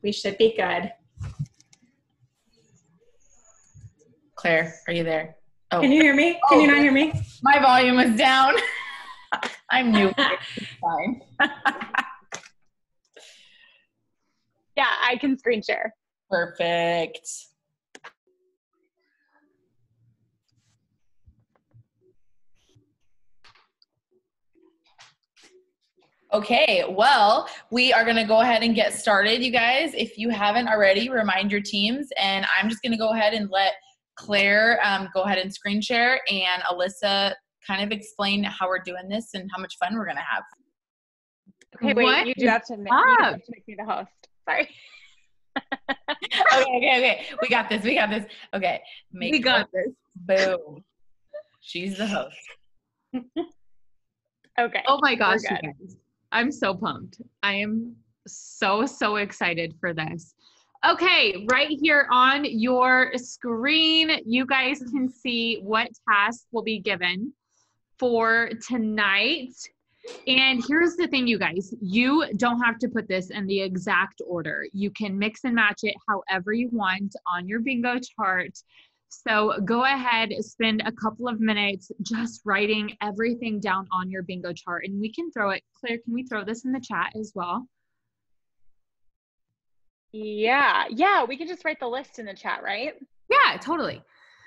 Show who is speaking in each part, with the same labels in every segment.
Speaker 1: We should be good.
Speaker 2: Claire, are you there?
Speaker 1: Oh. Can you hear me? Can you not hear me?
Speaker 2: My volume is down. I'm new. It's fine.
Speaker 3: Yeah, I can screen share.
Speaker 2: Perfect. Okay, well, we are going to go ahead and get started, you guys. If you haven't already, remind your teams. And I'm just going to go ahead and let Claire go ahead and screen share, and Alyssa kind of explain how we're doing this and how much fun we're going to have.
Speaker 3: Okay, wait, you do have to make me the host. Sorry.
Speaker 2: Okay. We got this. Okay.
Speaker 4: We got this.
Speaker 2: Boom. She's the host.
Speaker 3: Okay.
Speaker 4: Oh my gosh, you guys. I'm so pumped. I am so excited for this. Okay, right here on your screen, you guys can see what tasks will be given for tonight. And here's the thing, you guys, you don't have to put this in the exact order. You can mix and match it however you want on your bingo chart. So go ahead, spend a couple of minutes just writing everything down on your bingo chart, and we can throw it. Claire, can we throw this in the chat as well?
Speaker 3: Yeah, we can just write the list in the chat, right?
Speaker 4: Yeah, totally.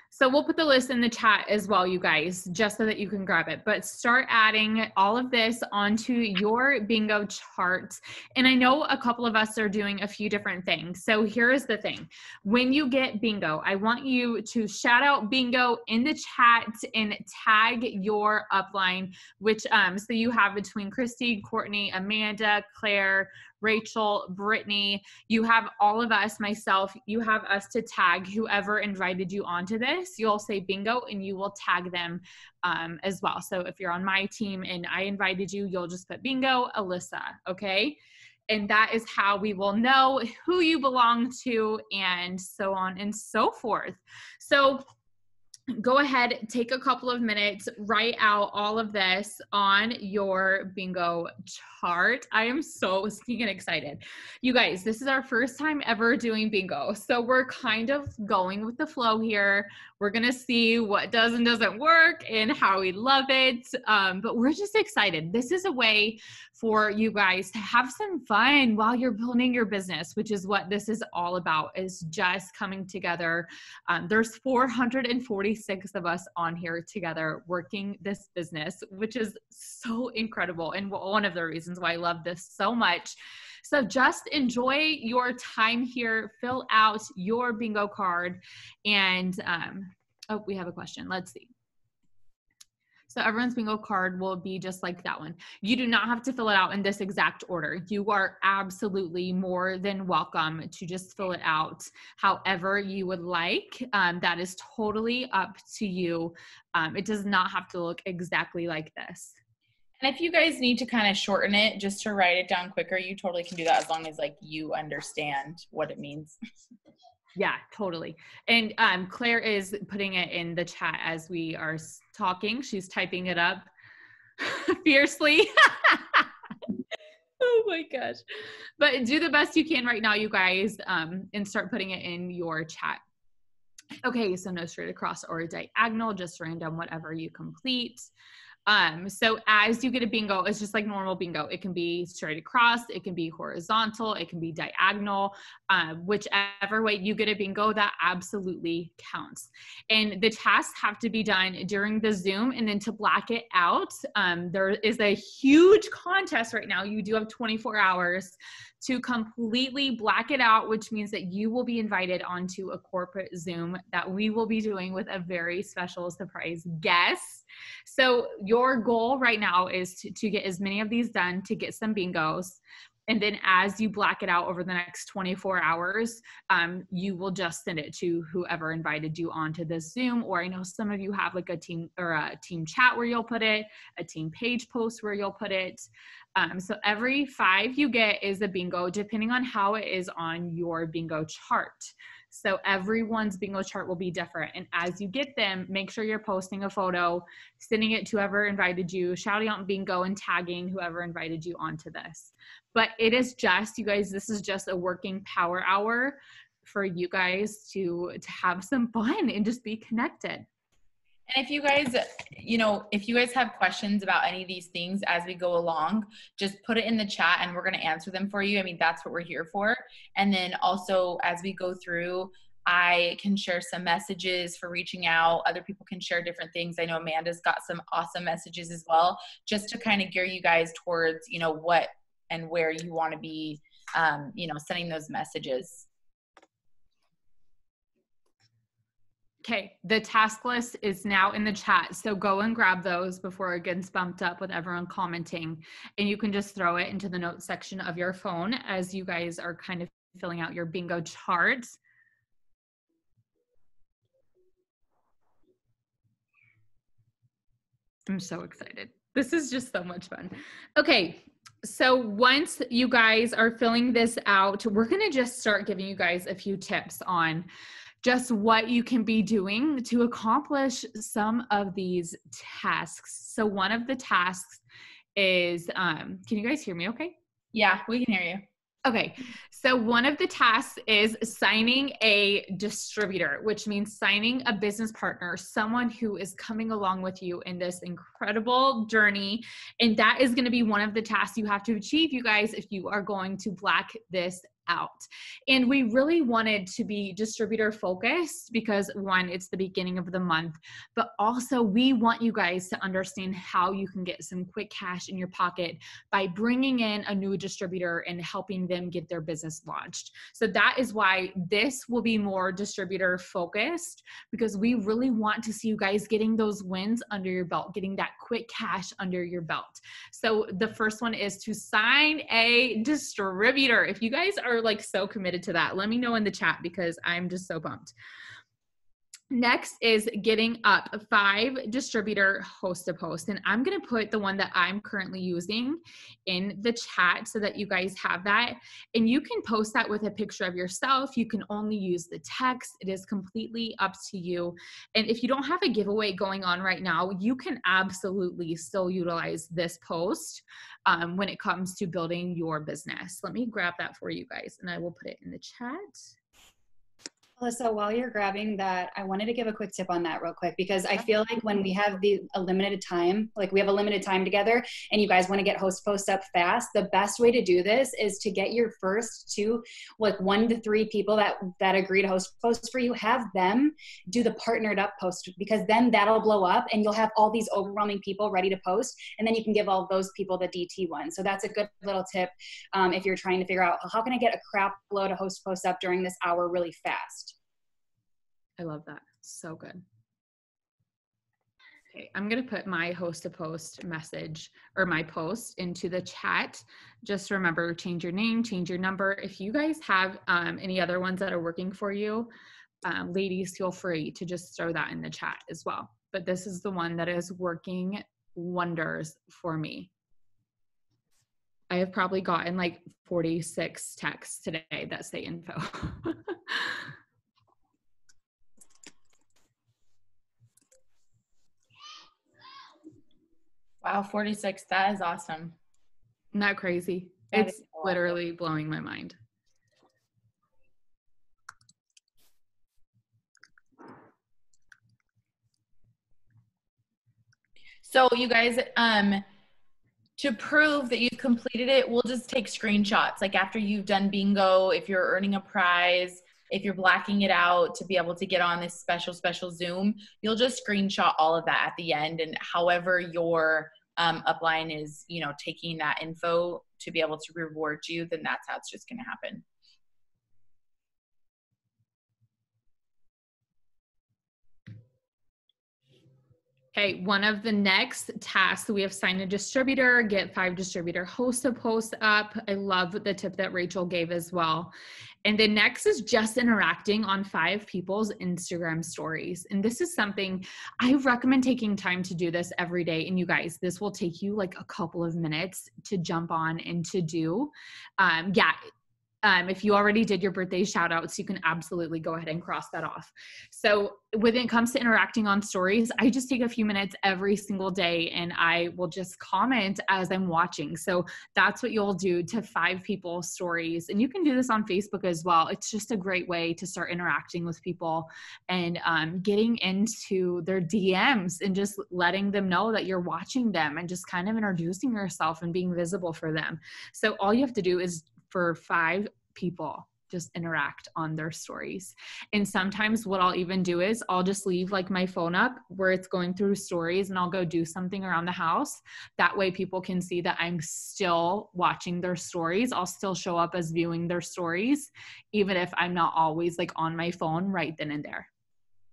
Speaker 4: So we'll put the list in the chat as well, you guys, just so that you can grab it. But start adding all of this onto your bingo chart. And I know a couple of us are doing a few different things. So here's the thing. When you get bingo, I want you to shout out bingo in the chat and tag your upline, which so you have between Christy, Courtney, Amanda, Claire, Rachel, Brittany, you have all of us, myself, you have us to tag whoever invited you onto this. You'll say bingo and you will tag them as well. So if you're on my team and I invited you, you'll just put bingo, Alyssa, okay? And that is how we will know who you belong to and so on and so forth. So go ahead, take a couple of minutes, write out all of this on your bingo chart. I am so stinking excited. You guys, this is our first time ever doing bingo. So we're kind of going with the flow here. We're going to see what does and doesn't work and how we love it. But we're just excited. This is a way for you guys to have some fun while you're building your business, which is what this is all about, is just coming together. There's 446 of us on here together working this business, which is so incredible. And one of the reasons why I love this so much. So just enjoy your time here, fill out your bingo card. And, oh, we have a question. Let's see. So everyone's bingo card will be just like that one. You do not have to fill it out in this exact order. You are absolutely more than welcome to just fill it out however you would like. That is totally up to you. It does not have to look exactly like this.
Speaker 2: And if you guys need to kind of shorten it just to write it down quicker, you totally can do that as long as like you understand what it means.
Speaker 4: Yeah, totally. And Claire is putting it in the chat as we are talking. She's typing it up fiercely. Oh my gosh. But do the best you can right now, you guys, and start putting it in your chat. Okay, so no straight across or diagonal, just random, whatever you complete. So as you get a bingo, it's just like normal bingo. It can be straight across, it can be horizontal, it can be diagonal, whichever way you get a bingo, that absolutely counts. And the tasks have to be done during the Zoom, and then to black it out, there is a huge contest right now. You do have 24 hours to completely black it out, which means that you will be invited onto a corporate Zoom that we will be doing with a very special surprise guest. So your goal right now is to get as many of these done, to get some bingos. And then as you black it out over the next 24 hours, you will just send it to whoever invited you onto this Zoom. Or I know some of you have like a team or a team chat where you'll put it, a team page post where you'll put it. So every 5 you get is a bingo, depending on how it is on your bingo chart. So everyone's bingo chart will be different. And as you get them, make sure you're posting a photo, sending it to whoever invited you, shouting out bingo and tagging whoever invited you onto this. But it is just, you guys, this is just a working power hour for you guys to have some fun and just be connected.
Speaker 2: And if you guys, if you guys have questions about any of these things as we go along, just put it in the chat and we're going to answer them for you. I mean, that's what we're here for. And then also as we go through, I can share some messages for reaching out. Other people can share different things. I know Amanda's got some awesome messages as well, just to kind of gear you guys towards, what and where you want to be, sending those messages.
Speaker 4: Okay, the task list is now in the chat. So go and grab those before it gets bumped up with everyone commenting. And you can just throw it into the notes section of your phone as you guys are kind of filling out your bingo charts. I'm so excited. This is just so much fun. Okay, so once you guys are filling this out, we're going to just start giving you guys a few tips on just what you can be doing to accomplish some of these tasks. So one of the tasks is, can you guys hear me okay?
Speaker 2: Yeah, we can hear you.
Speaker 4: Okay, so one of the tasks is signing a distributor, which means signing a business partner, someone who is coming along with you in this incredible journey. And that is going to be one of the tasks you have to achieve, you guys, if you are going to black this out. And we really wanted to be distributor focused because one, it's the beginning of the month, but also we want you guys to understand how you can get some quick cash in your pocket by bringing in a new distributor and helping them get their business launched. So that is why this will be more distributor focused, because we really want to see you guys getting those wins under your belt, getting that quick cash under your belt. So the first one is to sign a distributor. If you guys are like so committed to that, let me know in the chat because I'm just so pumped. Next is getting up 5 distributor host to post. And I'm going to put the one that I'm currently using in the chat so that you guys have that. And you can post that with a picture of yourself. You can only use the text. It is completely up to you. And if you don't have a giveaway going on right now, you can absolutely still utilize this post when it comes to building your business. Let me grab that for you guys and I will put it in the chat.
Speaker 5: Alyssa, while you're grabbing that, I wanted to give a quick tip on that real quick, because I feel like when we have a limited time, like we have a limited time together and you guys want to get host posts up fast, the best way to do this is to get your first 2, like 1 to 3 people that agree to host posts for you, have them do the partnered up post, because then that'll blow up and you'll have all these overwhelming people ready to post. And then you can give all those people the DT one. So that's a good little tip if you're trying to figure out how can I get a crap load of host posts up during this hour really fast.
Speaker 4: I love that. So good. Okay, I'm going to put my host to post message or my post into the chat. Just remember, change your name, change your number. If you guys have any other ones that are working for you, ladies, feel free to just throw that in the chat as well. But this is the one that is working wonders for me. I have probably gotten like 46 texts today that say info.
Speaker 2: Wow, 46. That is awesome.
Speaker 4: Isn't that crazy? It's literally blowing my mind.
Speaker 2: So you guys, to prove that you've completed it, we'll just take screenshots. Like after you've done bingo, if you're earning a prize, if you're blacking it out to be able to get on this special Zoom, you'll just screenshot all of that at the end. And however your upline is, taking that info to be able to reward you, then that's how it's just going to happen.
Speaker 4: Okay, one of the next tasks, we have signed a distributor, get 5 distributor host to post up. I love the tip that Rachel gave as well. And the next is just interacting on 5 people's Instagram stories. And this is something I recommend taking time to do this every day. And you guys, this will take you like a couple of minutes to jump on and to do. If you already did your birthday shout outs, you can absolutely go ahead and cross that off. So when it comes to interacting on stories, I just take a few minutes every single day and I will just comment as I'm watching. So that's what you'll do to 5 people's stories. And you can do this on Facebook as well. It's just a great way to start interacting with people and getting into their DMs and just letting them know that you're watching them and just kind of introducing yourself and being visible for them. So all you have to do is for 5 people, just interact on their stories. And sometimes what I'll even do is I'll just leave like my phone up where it's going through stories and I'll go do something around the house. That way people can see that I'm still watching their stories. I'll still show up as viewing their stories, even if I'm not always like on my phone right then and there.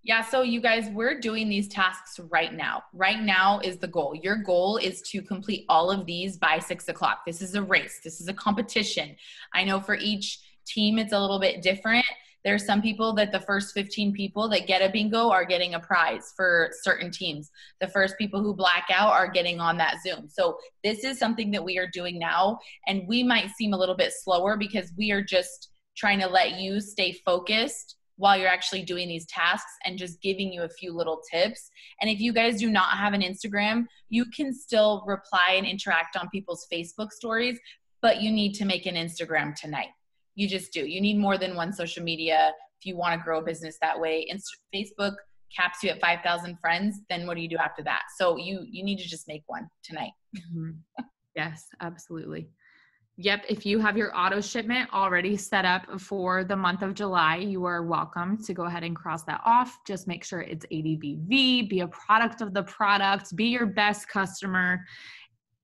Speaker 2: Yeah, so you guys, we're doing these tasks right now. Right now is the goal. Your goal is to complete all of these by 6 o'clock. This is a race. This is a competition. I know for each team, it's a little bit different. There's some people that the first 15 people that get a bingo are getting a prize for certain teams. The first people who black out are getting on that Zoom. So this is something that we are doing now, and we might seem a little bit slower because we are just trying to let you stay focused while you're actually doing these tasks and just giving you a few little tips. And if you guys do not have an Instagram, you can still reply and interact on people's Facebook stories, but you need to make an Instagram tonight. You just do. You need more than one social media if you want to grow a business that way. Facebook caps you at 5,000 friends. Then what do you do after that? So you need to just make one tonight.
Speaker 4: Mm-hmm. Yes, absolutely. Yep. If you have your auto shipment already set up for the month of July, you are welcome to go ahead and cross that off. Just make sure it's ADBV, be a product of the product, be your best customer,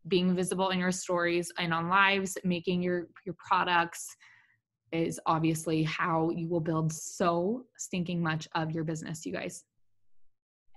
Speaker 4: being visible in your stories and on lives, making your products is obviously how you will build so stinking much of your business, you guys.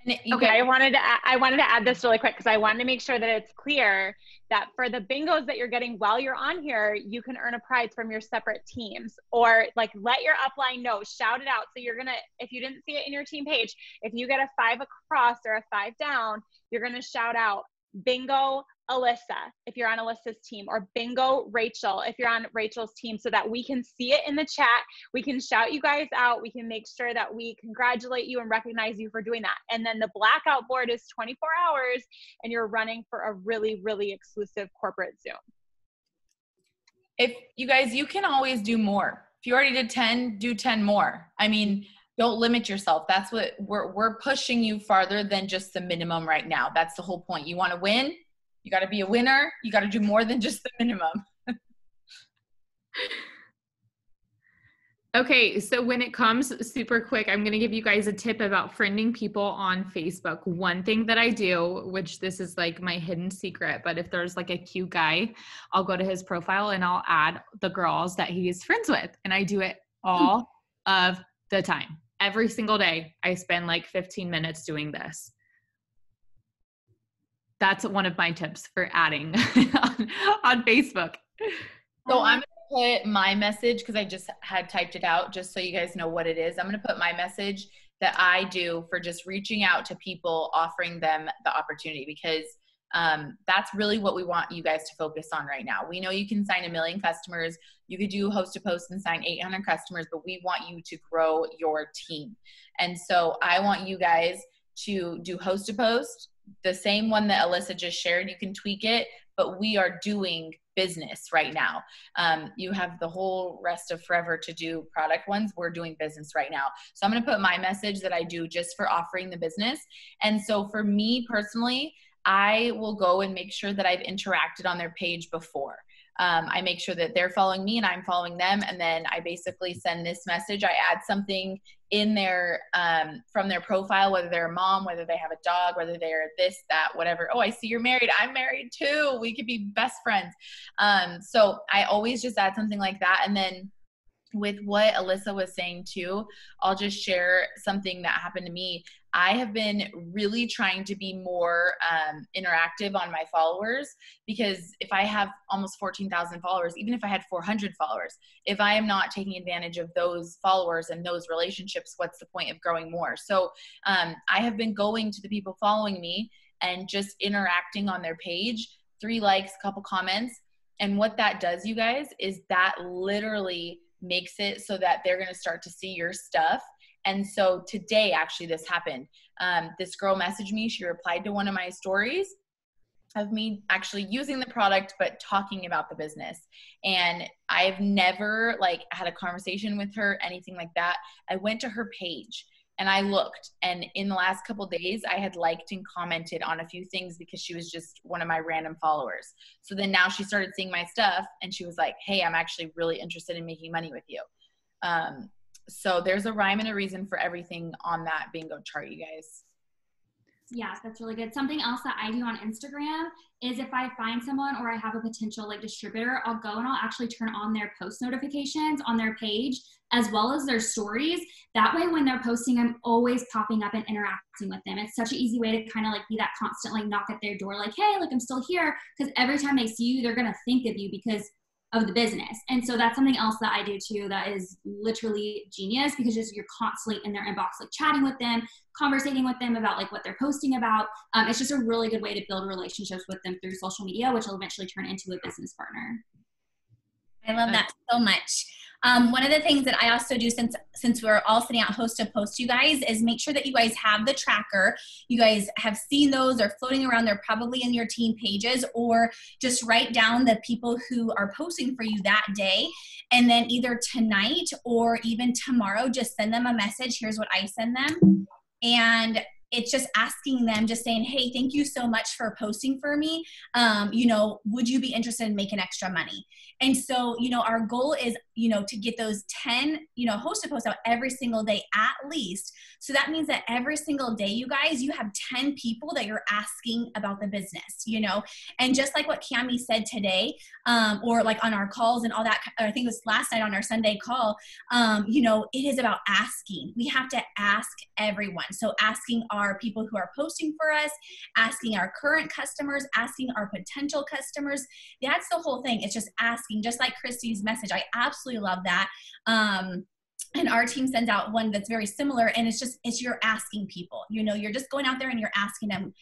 Speaker 3: Okay, I wanted to add this really quick because I wanted to make sure that it's clear that for the bingos that you're getting while you're on here, you can earn a prize from your separate teams, or like let your upline know, shout it out. So you're gonna, if you didn't see it in your team page, if you get a 5 across or a 5 down, you're gonna shout out bingo Alyssa if you're on Alyssa's team, or bingo Rachel if you're on Rachel's team, so that we can see it in the chat. We can shout you guys out. We can make sure that we congratulate you and recognize you for doing that. And then the blackout board is 24 hours and you're running for a really, really exclusive corporate Zoom.
Speaker 2: If you guys, you can always do more. If you already did 10, do 10 more. I mean, don't limit yourself. That's what we're pushing you farther than just the minimum right now. That's the whole point. You want to win? You got to be a winner. You got to do more than just the minimum.
Speaker 4: Okay, so when it comes super quick, I'm going to give you guys a tip about friending people on Facebook. One thing that I do, which this is like my hidden secret, but if there's like a cute guy, I'll go to his profile and I'll add the girls that he's friends with. And I do it all of the time. Every single day, I spend like 15 minutes doing this. That's one of my tips for adding on Facebook.
Speaker 2: So I'm going to put my message, because I just had typed it out just so you guys know what it is. I'm going to put my message that I do for just reaching out to people, offering them the opportunity, because that's really what we want you guys to focus on right now. We know you can sign 1 million customers. You could do host to post and sign 800 customers, but we want you to grow your team. And so I want you guys to do host to post, the same one that Alyssa just shared. You can tweak it, but we are doing business right now. You have the whole rest of forever to do product ones. We're doing business right now. So I'm going to put my message that I do just for offering the business. And so for me personally, I will go and make sure that I've interacted on their page before. I make sure that they're following me and I'm following them. And then I basically send this message. I add something in their, from their profile, whether they're a mom, whether they have a dog, whether they're this, that, whatever. Oh, I see you're married. I'm married too. We could be best friends. So I always just add something like that. And then with what Alyssa was saying too, I'll just share something that happened to me. I have been really trying to be more interactive on my followers, because if I have almost 14,000 followers, even if I had 400 followers, if I am not taking advantage of those followers and those relationships, what's the point of growing more? So I have been going to the people following me and just interacting on their page, 3 likes, a couple comments. And what that does, you guys, is that literally makes it so that they're going to start to see your stuff. And so today, actually, this happened. This girl messaged me. She replied to one of my stories of me actually using the product, but talking about the business. And I've never like had a conversation with her, anything like that. I went to her page and I looked, and in the last couple of days, I had liked and commented on a few things because she was just one of my random followers. So then now she started seeing my stuff and she was like, hey, I'm actually really interested in making money with you. So there's a rhyme and a reason for everything on that bingo chart, you guys.
Speaker 6: Yeah, that's really good. Something else that I do on Instagram is if I find someone or I have a potential like distributor, I'll go and I'll actually turn on their post notifications on their page as well as their stories. That way when they're posting, I'm always popping up and interacting with them. It's such an easy way to kind of like be that constant like knock at their door like, hey, like I'm still here. Because every time they see you, they're going to think of you because of the business. And so that's something else that I do too that is literally genius, because just you're constantly in their inbox like chatting with them, conversating with them about like what they're posting about. It's just a really good way to build relationships with them through social media, which will eventually turn into a business partner.
Speaker 7: I love that so much. One of the things that I also do since we're all sitting out host to post, you guys, is make sure that you guys have the tracker. You guys have seen those or floating around. They're probably in your team pages, or just write down the people who are posting for you that day. And then either tonight or even tomorrow, just send them a message. Here's what I send them. And it's just asking them, just saying, hey, thank you so much for posting for me. You know, would you be interested in making extra money? And so, you know, our goal is, you know, to get those 10, you know, host to post out every single day at least. So that means that every single day, you guys, you have 10 people that you're asking about the business, you know, and just like what Cami said today, or like on our calls and all that, I think it was last night on our Sunday call, you know, it is about asking. We have to ask everyone. So asking our people who are posting for us, asking our current customers, asking our potential customers. That's the whole thing. It's just asking, just like Christy's message. I absolutely love that. And our team sends out one that's very similar, and it's you're asking people, you know, you're just going out there and you're asking them.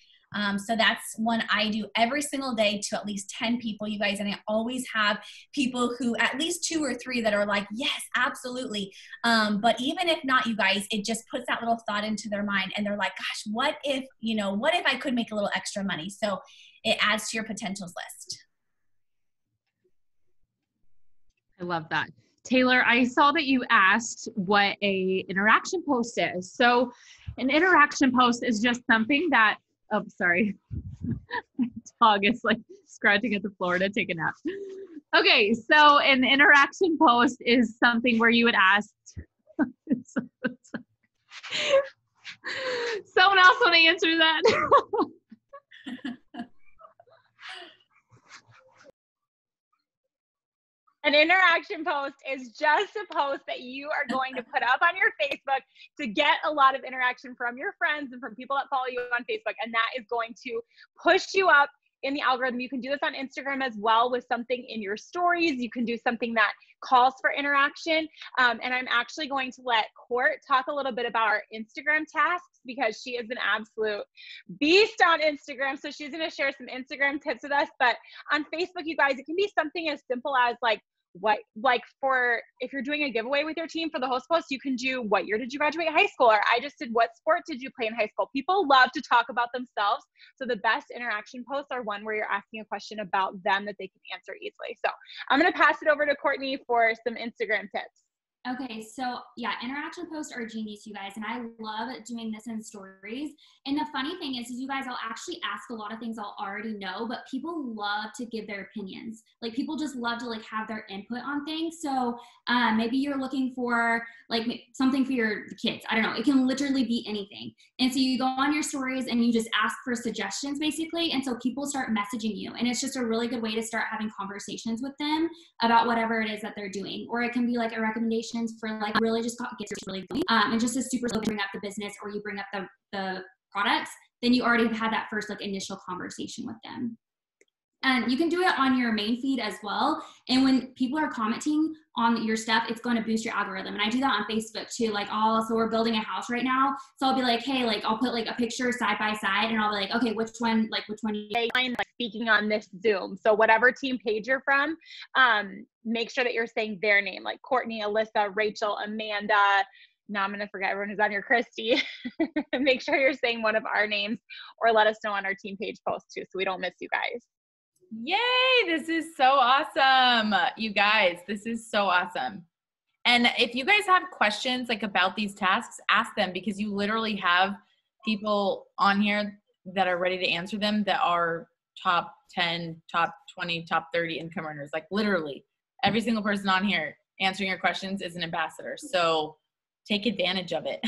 Speaker 7: So that's one I do every single day to at least 10 people, you guys. And I always have people who at least 2 or 3 that are like, yes, absolutely. But even if not, you guys, it just puts that little thought into their mind, and they're like, gosh, what if I could make a little extra money? So it adds to your potentials list.
Speaker 4: I love that. Taylor, I saw that you asked what a interaction post is. So an interaction post is just something that, oh, sorry. My dog is like scratching at the floor to take a nap. Okay, so an interaction post is something where you would ask, someone else want to answer that?
Speaker 3: An interaction post is just a post that you are going to put up on your Facebook to get a lot of interaction from your friends and from people that follow you on Facebook. And that is going to push you up in the algorithm. You can do this on Instagram as well with something in your stories. You can do something that calls for interaction. And I'm actually going to let Court talk a little bit about our Instagram tasks, because she is an absolute beast on Instagram. So she's going to share some Instagram tips with us. But on Facebook, you guys, it can be something as simple as if you're doing a giveaway with your team for the host post, you can do, what year did you graduate high school? Or I just did, what sport did you play in high school? People love to talk about themselves. So the best interaction posts are one where you're asking a question about them that they can answer easily. So I'm going to pass it over to Courtney for some Instagram tips.
Speaker 6: Okay, so yeah, interaction posts are genius, you guys, and I love doing this in stories. And the funny thing is you guys, I'll actually ask a lot of things I'll already know, but people love to give their opinions. Like, people just love to like have their input on things. So maybe you're looking for like something for your kids. I don't know. It can literally be anything. And so you go on your stories and you just ask for suggestions basically. And so people start messaging you, and it's just a really good way to start having conversations with them about whatever it is that they're doing. Or it can be like a recommendation for like really just gets really going. And just a super bring up the business, or you bring up the products, then you already have had that first like initial conversation with them. And you can do it on your main feed as well. And when people are commenting, on your stuff, it's going to boost your algorithm. And I do that on Facebook too. Like so we're building a house right now. So I'll be like, hey, like I'll put like a picture side by side and I'll be like, okay, which one
Speaker 3: like speaking on this Zoom. So whatever team page you're from, make sure that you're saying their name, like Courtney, Alyssa, Rachel, Amanda. Now I'm going to forget everyone who's on your Christy. Make sure you're saying one of our names or let us know on our team page post too, so we don't miss you guys.
Speaker 2: Yay, this is so awesome. You guys, this is so awesome. And if you guys have questions like about these tasks, ask them, because you literally have people on here that are ready to answer them that are top 10, top 20, top 30 income earners. Like literally every single person on here answering your questions is an ambassador. So take advantage of it.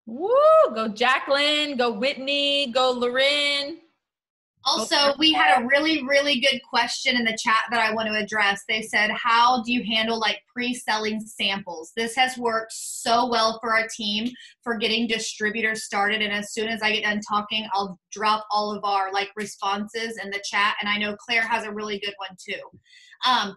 Speaker 2: Woo! Go Jacqueline, go Whitney, go Lauren.
Speaker 8: Also, we had a really, really good question in the chat that I want to address. They said, how do you handle like pre-selling samples? This has worked so well for our team for getting distributors started. And as soon as I get done talking, I'll drop all of our like responses in the chat. And I know Claire has a really good one too.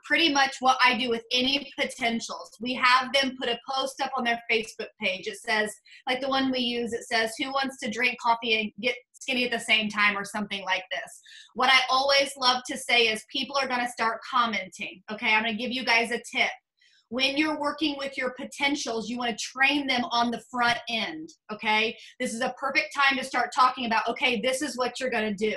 Speaker 8: Pretty much what I do with any potentials, we have them put a post up on their Facebook page. It says, like the one we use, it says, who wants to drink coffee and get skinny at the same time, or something like this. What I always love to say is people are going to start commenting. Okay, I'm going to give you guys a tip. When you're working with your potentials, you want to train them on the front end. Okay, this is a perfect time to start talking about, okay, this is what you're going to do.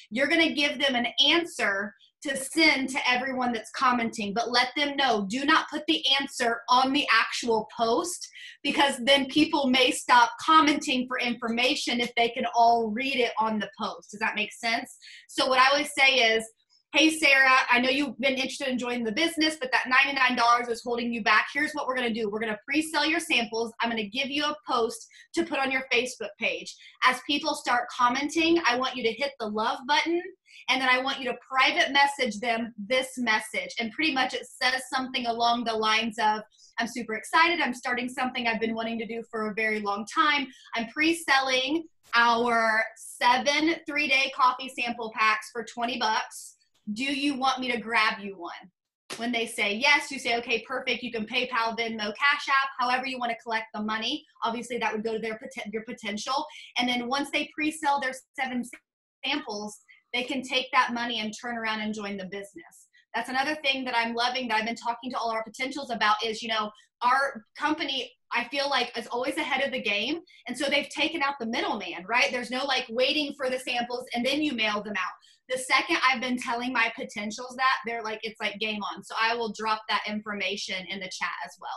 Speaker 8: You're going to give them an answer to send to everyone that's commenting, but let them know, do not put the answer on the actual post, because then people may stop commenting for information if they can all read it on the post. Does that make sense? So what I always say is, hey, Sarah, I know you've been interested in joining the business, but that $99 is holding you back. Here's what we're going to do. We're going to pre-sell your samples. I'm going to give you a post to put on your Facebook page. As people start commenting, I want you to hit the love button, and then I want you to private message them this message. And pretty much it says something along the lines of, I'm super excited. I'm starting something I've been wanting to do for a very long time. I'm pre-selling our 7 3-day coffee sample packs for $20. Do you want me to grab you one? When they say yes, you say, okay, perfect. You can PayPal, Venmo, Cash App, however you want to collect the money. Obviously, that would go to your potential. And then once they pre-sell their 7 samples, they can take that money and turn around and join the business. That's another thing that I'm loving, that I've been talking to all our potentials about, is, you know, our company, I feel like, is always ahead of the game. And so they've taken out the middleman, right? There's no like waiting for the samples and then you mail them out. The second I've been telling my potentials that, they're like, it's like game on. So I will drop that information in the chat as well.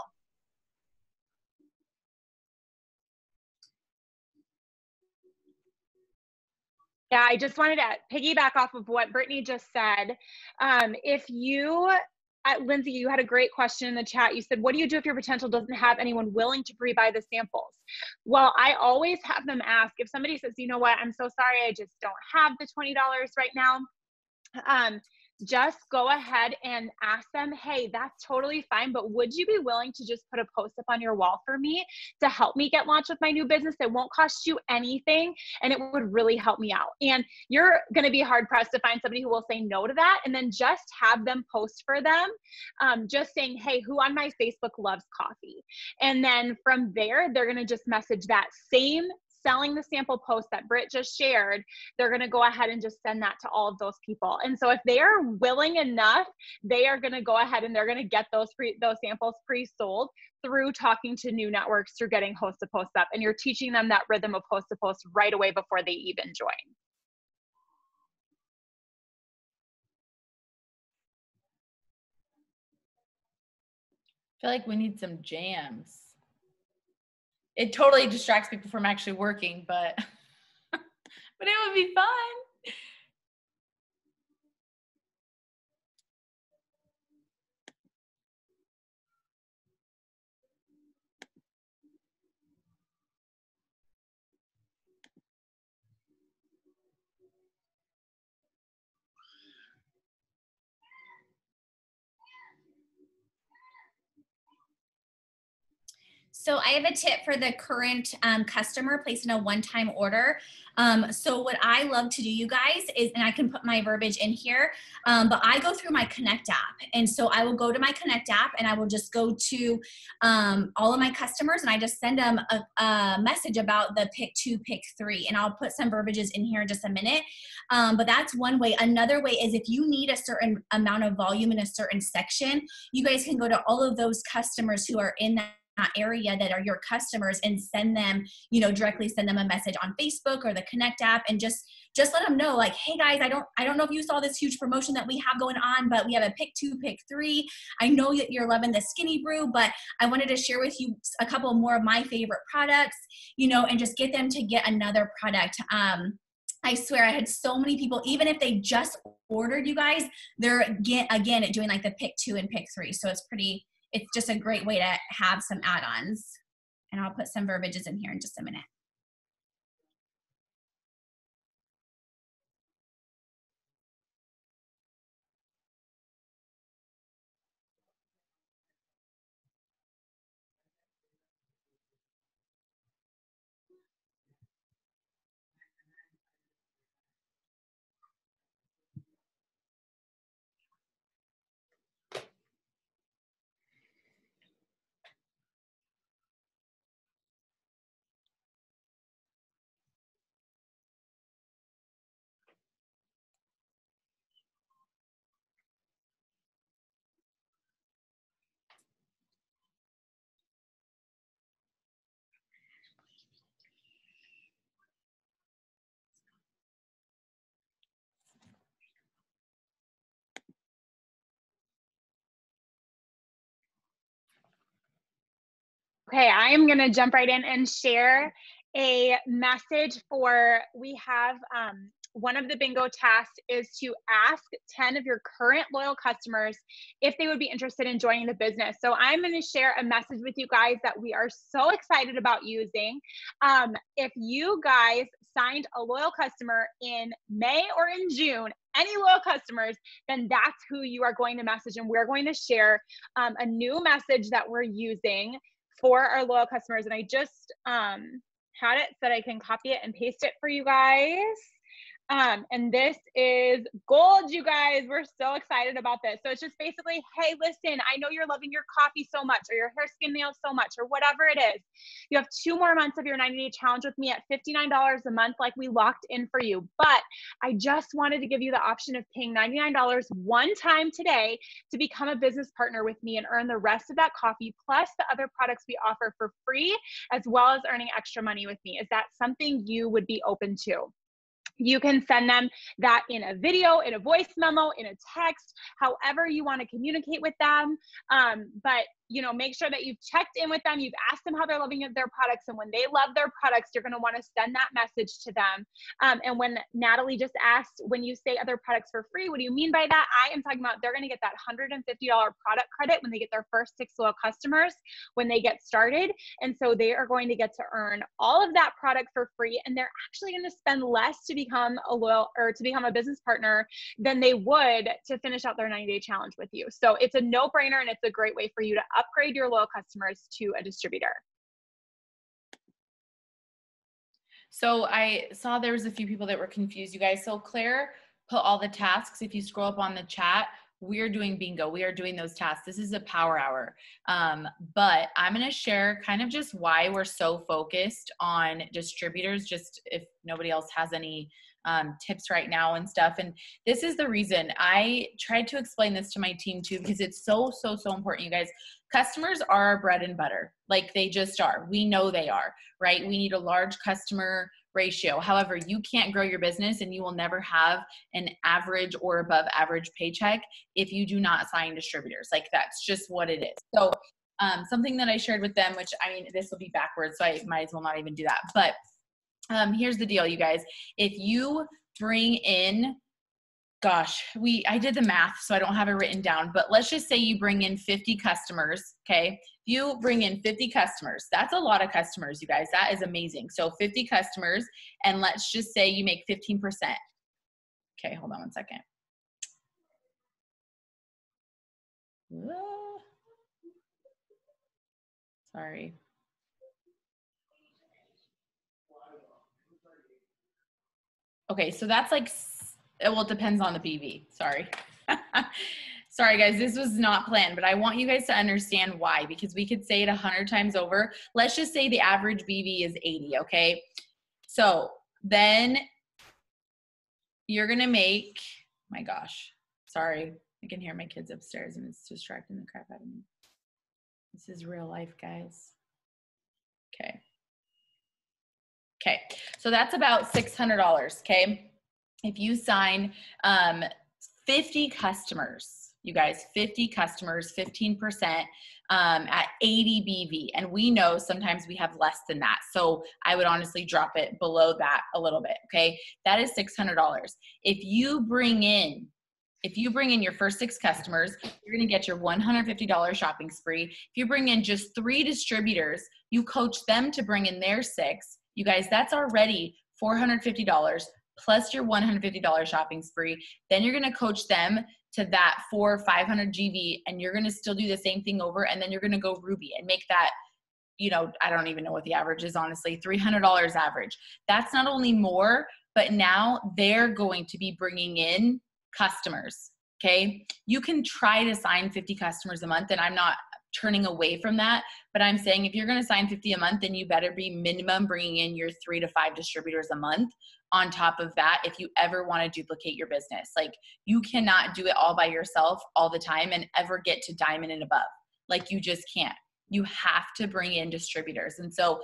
Speaker 3: Yeah, I just wanted to piggyback off of what Brittany just said. If you, Lindsay, you had a great question in the chat. You said, what do you do if your potential doesn't have anyone willing to pre-buy the samples? Well, I always have them ask, if somebody says, you know what, I'm so sorry, I just don't have the $20 right now. Just go ahead and ask them, hey, that's totally fine, but would you be willing to just put a post up on your wall for me to help me get launched with my new business? It won't cost you anything, and it would really help me out. And you're going to be hard pressed to find somebody who will say no to that. And then just have them post for them, just saying, hey, who on my Facebook loves coffee? And then from there, they're going to just message that same selling the sample post that Britt just shared. They're going to go ahead and just send that to all of those people. And so if they are willing enough, they are going to go ahead and they're going to get those samples pre-sold through talking to new networks, through getting host to post up. And you're teaching them that rhythm of host to post right away before they even join.
Speaker 2: I feel like we need some jams. It totally distracts people from actually working, but but it would be fun.
Speaker 7: So I have a tip for the current customer placing a one-time order. So what I love to do, you guys, is, and I can put my verbiage in here, but I go through my Connect app. And so I will go to my Connect app and I will just go to all of my customers and I just send them a message about the pick 2, pick 3. And I'll put some verbiages in here in just a minute. But that's one way. Another way is if you need a certain amount of volume in a certain section, you guys can go to all of those customers who are in that area that are your customers and send them, you know, directly send them a message on Facebook or the Connect app and just let them know, like, hey guys, I don't know if you saw this huge promotion that we have going on, but we have a pick 2, pick 3. I know that you're loving the skinny brew, but I wanted to share with you a couple more of my favorite products, you know, and just get them to get another product. I swear I had so many people, even if they just ordered, you guys, they're again doing like the pick 2 and pick 3. So it's just a great way to have some add-ons. And I'll put some verbiages in here in just a minute.
Speaker 3: Okay, I am going to jump right in and share a message for, we have one of the bingo tasks is to ask 10 of your current loyal customers if they would be interested in joining the business. So I'm going to share a message with you guys that we are so excited about using. If you guys signed a loyal customer in May or in June, any loyal customers, then that's who you are going to message. And we're going to share a new message that we're using for our loyal customers. And I just had it so that I can copy it and paste it for you guys. And this is gold, you guys. We're so excited about this. So it's just basically, hey, listen, I know you're loving your coffee so much, or your hair, skin, nails so much, or whatever it is. You have 2 more months of your 90-day challenge with me at $59 a month, like we locked in for you. But I just wanted to give you the option of paying $99 one time today to become a business partner with me and earn the rest of that coffee plus the other products we offer for free, as well as earning extra money with me. Is that something you would be open to? You can send them that in a video, in a voice memo, in a text, however you want to communicate with them. But, you know, make sure that you've checked in with them. You've asked them how they're loving their products. And when they love their products, you're going to want to send that message to them. And when Natalie just asked, when you say other products for free, what do you mean by that? I am talking about they're going to get that $150 product credit when they get their first 6 loyal customers when they get started. And so they are going to get to earn all of that product for free. And they're actually going to spend less to become a loyal or to become a business partner than they would to finish out their 90-day challenge with you. So it's a no-brainer, and it's a great way for you to upgrade your loyal customers to a distributor.
Speaker 2: So I saw there was a few people that were confused, you guys. So Claire put all the tasks. If you scroll up on the chat, we're doing bingo. We are doing those tasks. This is a power hour. But I'm going to share kind of just why we're so focused on distributors, just if nobody else has any tips right now and stuff. And this is the reason I tried to explain this to my team too, because it's so important, you guys. Customers are our bread and butter. Like, they just are. We know they are, right? We need a large customer ratio. However, you can't grow your business and you will never have an average or above average paycheck if you do not sign distributors. Like, that's just what it is. So something that I shared with them, which, I mean, this will be backwards, so I might as well not even do that. But here's the deal, you guys. If you bring in, gosh, I did the math, so I don't have it written down, but let's just say you bring in 50 customers, okay? You bring in 50 customers. That's a lot of customers, you guys. That is amazing. So 50 customers, and let's just say you make 15%. Okay, hold on one second. Sorry. Okay, so that's like, well, it depends on the BV. Sorry. Sorry, guys, this was not planned, but I want you guys to understand why, because we could say it 100 times over. Let's just say the average BV is 80, okay? So then you're going to make, my gosh, sorry. I can hear my kids upstairs and it's distracting the crap out of me. This is real life, guys. Okay. Okay, so that's about $600, okay? If you sign 50 customers, you guys, 50 customers, 15% at 80 BV. And we know sometimes we have less than that. So I would honestly drop it below that a little bit, okay? That is $600. If you bring in your first 6 customers, you're gonna get your $150 shopping spree. If you bring in just 3 distributors, you coach them to bring in their 6. You guys, that's already $450 plus your $150 shopping spree. Then you're gonna coach them to that 400 or 500 GV, and you're gonna still do the same thing over, and then you're gonna go Ruby and make that, you know, I don't even know what the average is, honestly, $300 average. That's not only more, but now they're going to be bringing in customers, okay? You can try to sign 50 customers a month, and I'm not turning away from that, but I'm saying if you're going to sign 50 a month, then you better be minimum bringing in your 3 to 5 distributors a month on top of that if you ever want to duplicate your business. Like, you cannot do it all by yourself all the time and ever get to diamond and above. Like, you just can't. You have to bring in distributors. And so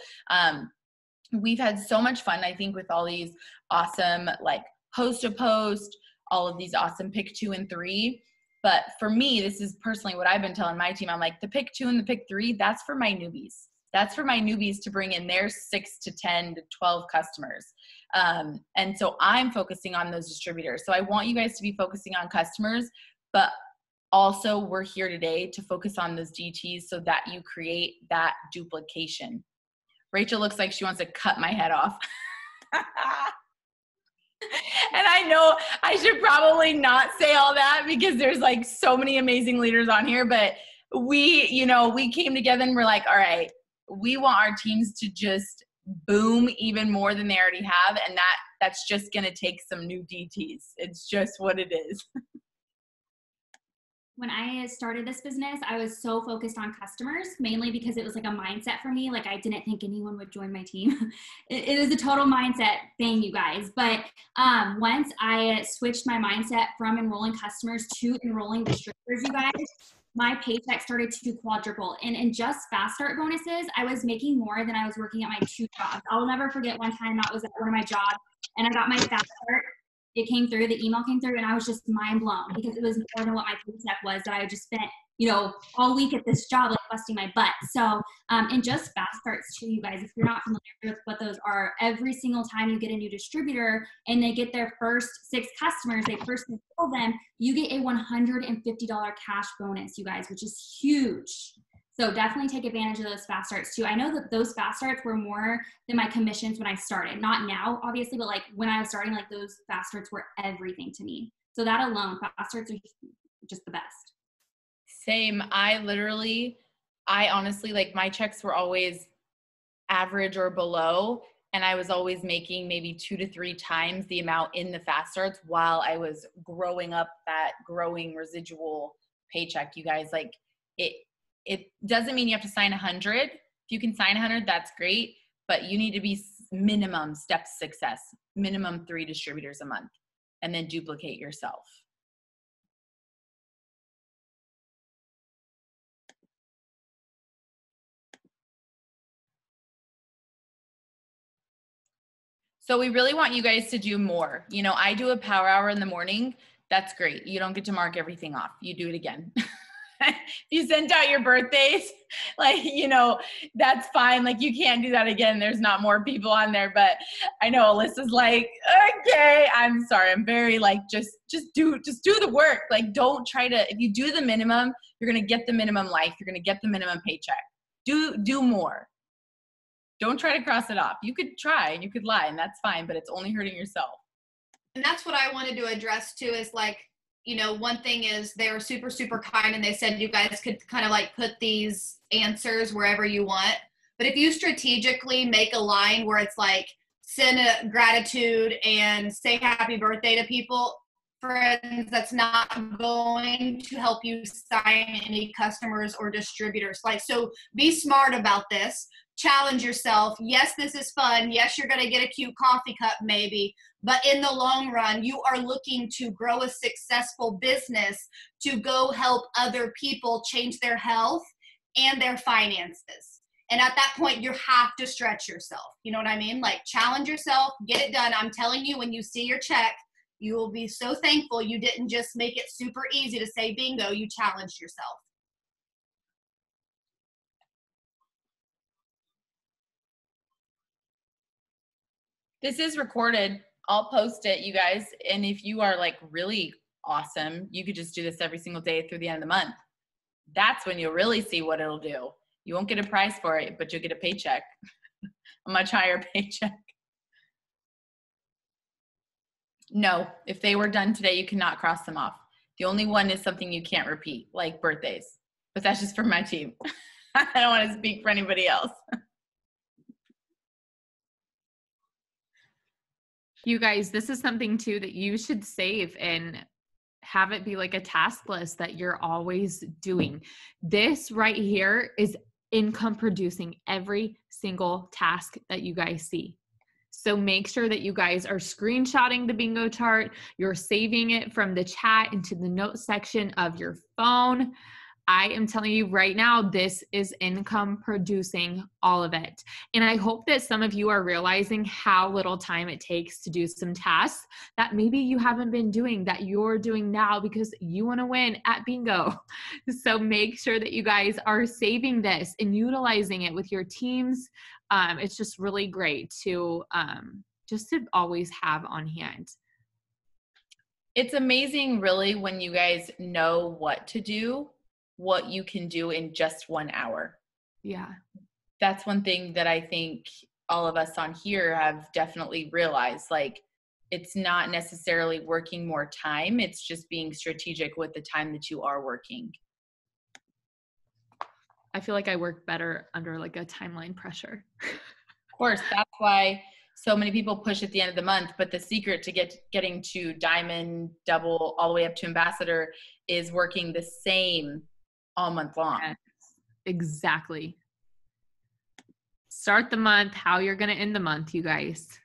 Speaker 2: we've had so much fun, I think, with all these awesome, like, host to post, all of these awesome pick 2 and 3. But for me, this is personally what I've been telling my team. I'm like, the pick 2 and the pick 3, that's for my newbies. That's for my newbies to bring in their 6 to 10 to 12 customers. And so I'm focusing on those distributors. So I want you guys to be focusing on customers, but also we're here today to focus on those DTs so that you create that duplication. Rachel looks like she wants to cut my head off. And I know I should probably not say all that because there's like so many amazing leaders on here, but we came together and we're like, all right, we want our teams to just boom even more than they already have. And that's just going to take some new DTs. It's just what it is.
Speaker 6: When I started this business, I was so focused on customers, mainly because it was like a mindset for me. Like, I didn't think anyone would join my team. It is a total mindset thing, you guys. But once I switched my mindset from enrolling customers to enrolling distributors, you guys, my paycheck started to quadruple. And in just fast start bonuses, I was making more than I was working at my 2 jobs. I'll never forget one time I was at one of my jobs and I got my fast start. It came through, the email came through, and I was just mind blown because it was more than what my paycheck was that I just spent, all week at this job, like, busting my butt. So, and just fast starts too, you guys, if you're not familiar with what those are, every single time you get a new distributor and they get their first 6 customers, they first enroll them, you get a $150 cash bonus, you guys, which is huge. So definitely take advantage of those fast starts too. I know that those fast starts were more than my commissions when I started. Not now, obviously, but like when I was starting, like, those fast starts were everything to me. So that alone, fast starts are just the best.
Speaker 2: Same. I honestly, like, my checks were always average or below, and I was always making maybe 2 to 3 times the amount in the fast starts while I was growing up that growing residual paycheck. You guys, like, it doesn't mean you have to sign 100. If you can sign 100, that's great, but you need to be minimum step success, minimum 3 distributors a month, and then duplicate yourself. So we really want you guys to do more. I do a power hour in the morning. That's great. You don't get to mark everything off. You do it again. If you sent out your birthdays, like, that's fine. Like, you can't do that again. There's not more people on there, but I know Alyssa's like, okay, I'm sorry. I'm very like, just do the work. Like, don't try to, if you do the minimum, you're going to get the minimum life. You're going to get the minimum paycheck. Do more. Don't try to cross it off. You could try and you could lie, and that's fine, but it's only hurting yourself.
Speaker 8: And that's what I wanted to address too, is like, one thing is they were super, super kind, and they said you guys could kind of like put these answers wherever you want. But if you strategically make a line where it's like, send a gratitude and say happy birthday to people, friends, that's not going to help you sign any customers or distributors. Like, so be smart about this. Challenge yourself. Yes, this is fun. Yes, you're going to get a cute coffee cup maybe, but in the long run, you are looking to grow a successful business to go help other people change their health and their finances. And at that point, you have to stretch yourself. You know what I mean? Like, challenge yourself, get it done. I'm telling you, when you see your check, you will be so thankful you didn't just make it super easy to say bingo, you challenged yourself.
Speaker 2: This is recorded. I'll post it, you guys. And if you are like really awesome, you could just do this every single day through the end of the month. That's when you'll really see what it'll do. You won't get a prize for it, but you'll get a paycheck, a much higher paycheck. No, if they were done today, you cannot cross them off. The only one is something you can't repeat, like birthdays. But that's just for my team. I don't want to speak for anybody else.
Speaker 4: You guys, this is something too that you should save and have it be like a task list that you're always doing. This right here is income producing every single task that you guys see. So make sure that you guys are screenshotting the bingo chart. You're saving it from the chat into the notes section of your phone. I am telling you right now, this is income producing, all of it. And I hope that some of you are realizing how little time it takes to do some tasks that maybe you haven't been doing, that you're doing now because you want to win at bingo. So make sure that you guys are saving this and utilizing it with your teams. It's just really great to just to always have on hand.
Speaker 2: It's amazing, really, when you guys know what to do, what you can do in just 1 hour.
Speaker 4: Yeah.
Speaker 2: That's one thing that I think all of us on here have definitely realized. Like, it's not necessarily working more time. It's just being strategic with the time that you are working.
Speaker 4: I feel like I work better under like a timeline pressure.
Speaker 2: Of course, that's why so many people push at the end of the month, but the secret to getting to diamond, double, all the way up to ambassador is working the same all month long.
Speaker 4: Yes, exactly. Start the month, how you're going to end the month, you guys.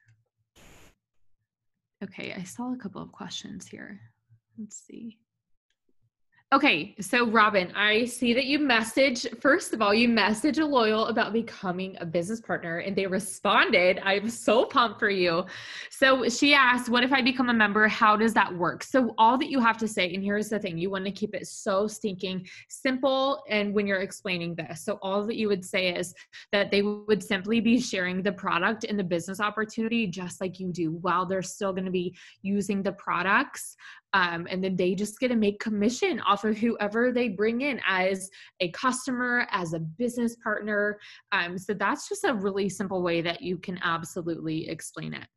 Speaker 4: Okay, I saw a couple of questions here. Let's see. Okay, so Robin, I see that you first of all, you messaged a loyal about becoming a business partner and they responded. I'm so pumped for you. So she asked, what if I become a member? How does that work? So all that you have to say, and here's the thing, you want to keep it so stinking simple. And when you're explaining this, so all that you would say is that they would simply be sharing the product and the business opportunity just like you do, while they're still going to be using the products. And then they just get to make commission off of whoever they bring in as a customer, as a business partner. So that's just a really simple way that you can absolutely explain it.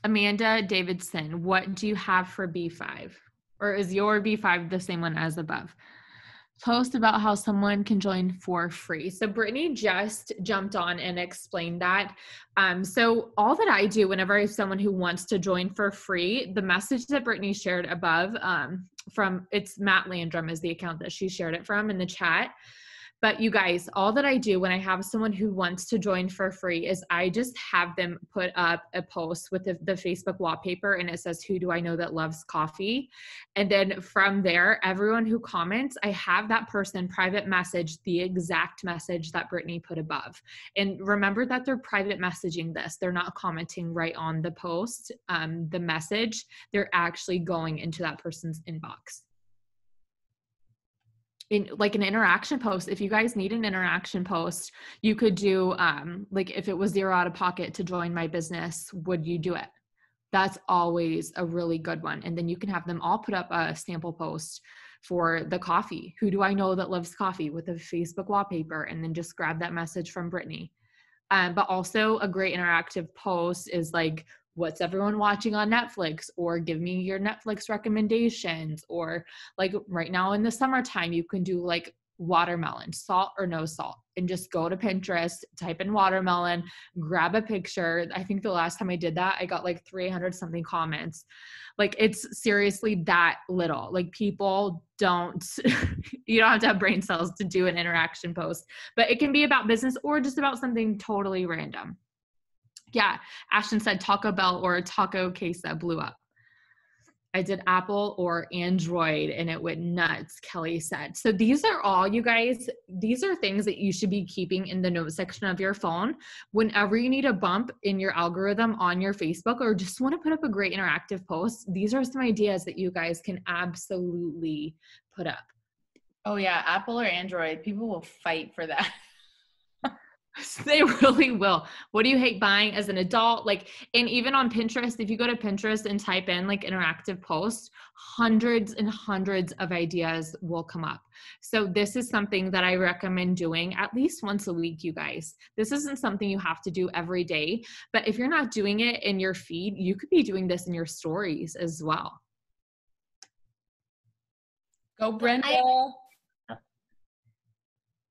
Speaker 4: Amanda Davidson, what do you have for B5? Or is your B5 the same one as above? Post about how someone can join for free. So Brittany just jumped on and explained that. So all that I do whenever I have someone who wants to join for free, the message that Brittany shared above it's Matt Landrum is the account that she shared it from in the chat. But you guys, all that I do when I have someone who wants to join for free is I just have them put up a post with the Facebook wallpaper and it says, who do I know that loves coffee? And then from there, everyone who comments, I have that person private message the exact message that Brittany put above. And remember that they're private messaging this. They're not commenting right on the post, the message. They're actually going into that person's inbox. In like an interaction post, if you guys need an interaction post, you could do like if it was $0 out of pocket to join my business, would you do it? That's always a really good one. And then you can have them all put up a sample post for the coffee. Who do I know that loves coffee, with a Facebook wallpaper, and then just grab that message from Brittany. But also a great interactive post is like, what's everyone watching on Netflix, or give me your Netflix recommendations, or like right now in the summertime, you can do like watermelon, salt or no salt, and just go to Pinterest, type in watermelon, grab a picture. I think the last time I did that, I got like 300 something comments. Like, it's seriously that little. Like, people don't, you don't have to have brain cells to do an interaction post, but it can be about business or just about something totally random. Yeah. Ashton said Taco Bell or Taco Queso blew up. I did Apple or Android and it went nuts, Kelly said. So these are all, you guys, these are things that you should be keeping in the notes section of your phone whenever you need a bump in your algorithm on your Facebook or just want to put up a great interactive post. These are some ideas that you guys can absolutely put up.
Speaker 2: Oh yeah, Apple or Android, people will fight for that.
Speaker 4: They really will. What do you hate buying as an adult? Like, and even on Pinterest, if you go to Pinterest and type in like interactive posts, hundreds and hundreds of ideas will come up. So this is something that I recommend doing at least once a week, you guys. This isn't something you have to do every day, but if you're not doing it in your feed, you could be doing this in your stories as well.
Speaker 2: Go, Brenda.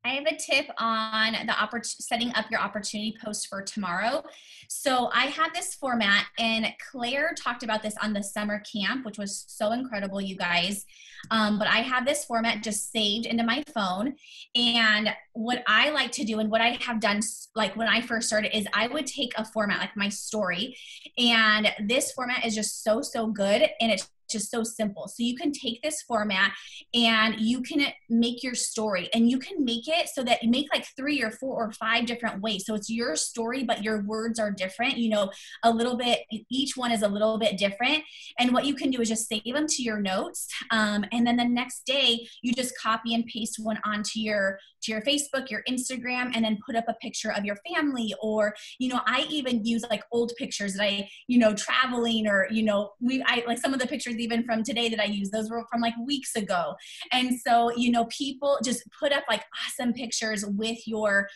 Speaker 7: I have a tip on the setting up your opportunity post for tomorrow. So I have this format, and Claire talked about this on the summer camp, which was so incredible, you guys. But I have this format just saved into my phone. And what I like to do and what I have done, like when I first started, is I would take a format like my story. And this format is just so, so good. And it's just so simple. So you can take this format and you can make your story, and you can make it so that you make like 3 or 4 or 5 different ways. So it's your story, but your words are different, you know, a little bit, each one is a little bit different. And what you can do is just save them to your notes. And then the next day you just copy and paste one onto your Facebook, your Instagram, and then put up a picture of your family. Or, you know, I even use like old pictures that I, you know, traveling, or, you know, I like some of the pictures even from today that I use, those were from like weeks ago. And so, you know, people just put up like awesome pictures with your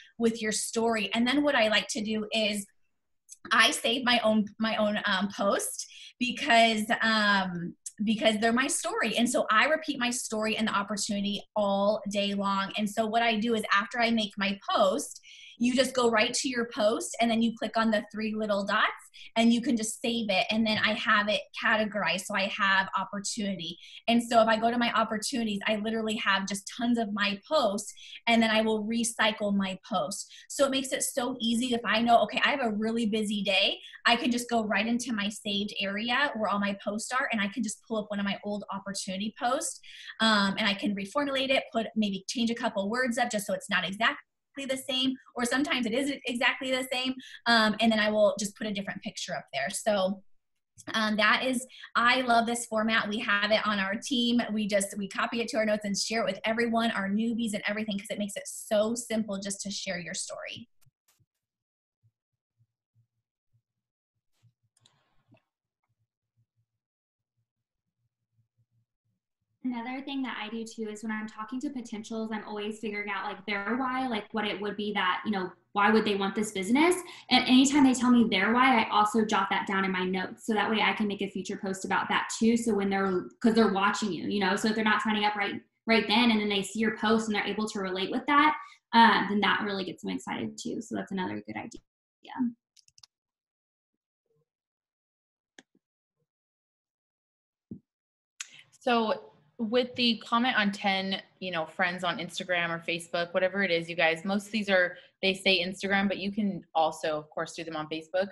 Speaker 7: story. And then what I like to do is I save my own post because they're my story. And so I repeat my story and the opportunity all day long. And so what I do is after I make my post, you just go right to your post and then you click on the 3 little dots and you can just save it. And then I have it categorized. So I have opportunity. And so if I go to my opportunities, I literally have just tons of my posts, and then I will recycle my posts. So it makes it so easy. If I know, okay, I have a really busy day, I can just go right into my saved area where all my posts are, and I can just pull up one of my old opportunity posts, and I can reformulate it, maybe change a couple words up just so it's not exactly the same, or sometimes it is exactly the same, and then I will just put a different picture up there. So I love this format. We have it on our team. We copy it to our notes and share it with everyone, our newbies and everything, because it makes it so simple just to share your story.
Speaker 6: Another thing that I do too is when I'm talking to potentials, I'm always figuring out like their why, like what it would be that, you know, why would they want this business? And anytime they tell me their why, I also jot that down in my notes. So that way I can make a future post about that too. So when because they're watching you, you know, so if they're not signing up right then, and then they see your post and they're able to relate with that, then that really gets them excited too. So that's another good idea. Yeah.
Speaker 2: So with the comment on 10, you know, friends on Instagram or Facebook, whatever it is, you guys, most of these they say Instagram, but you can also, of course, do them on Facebook.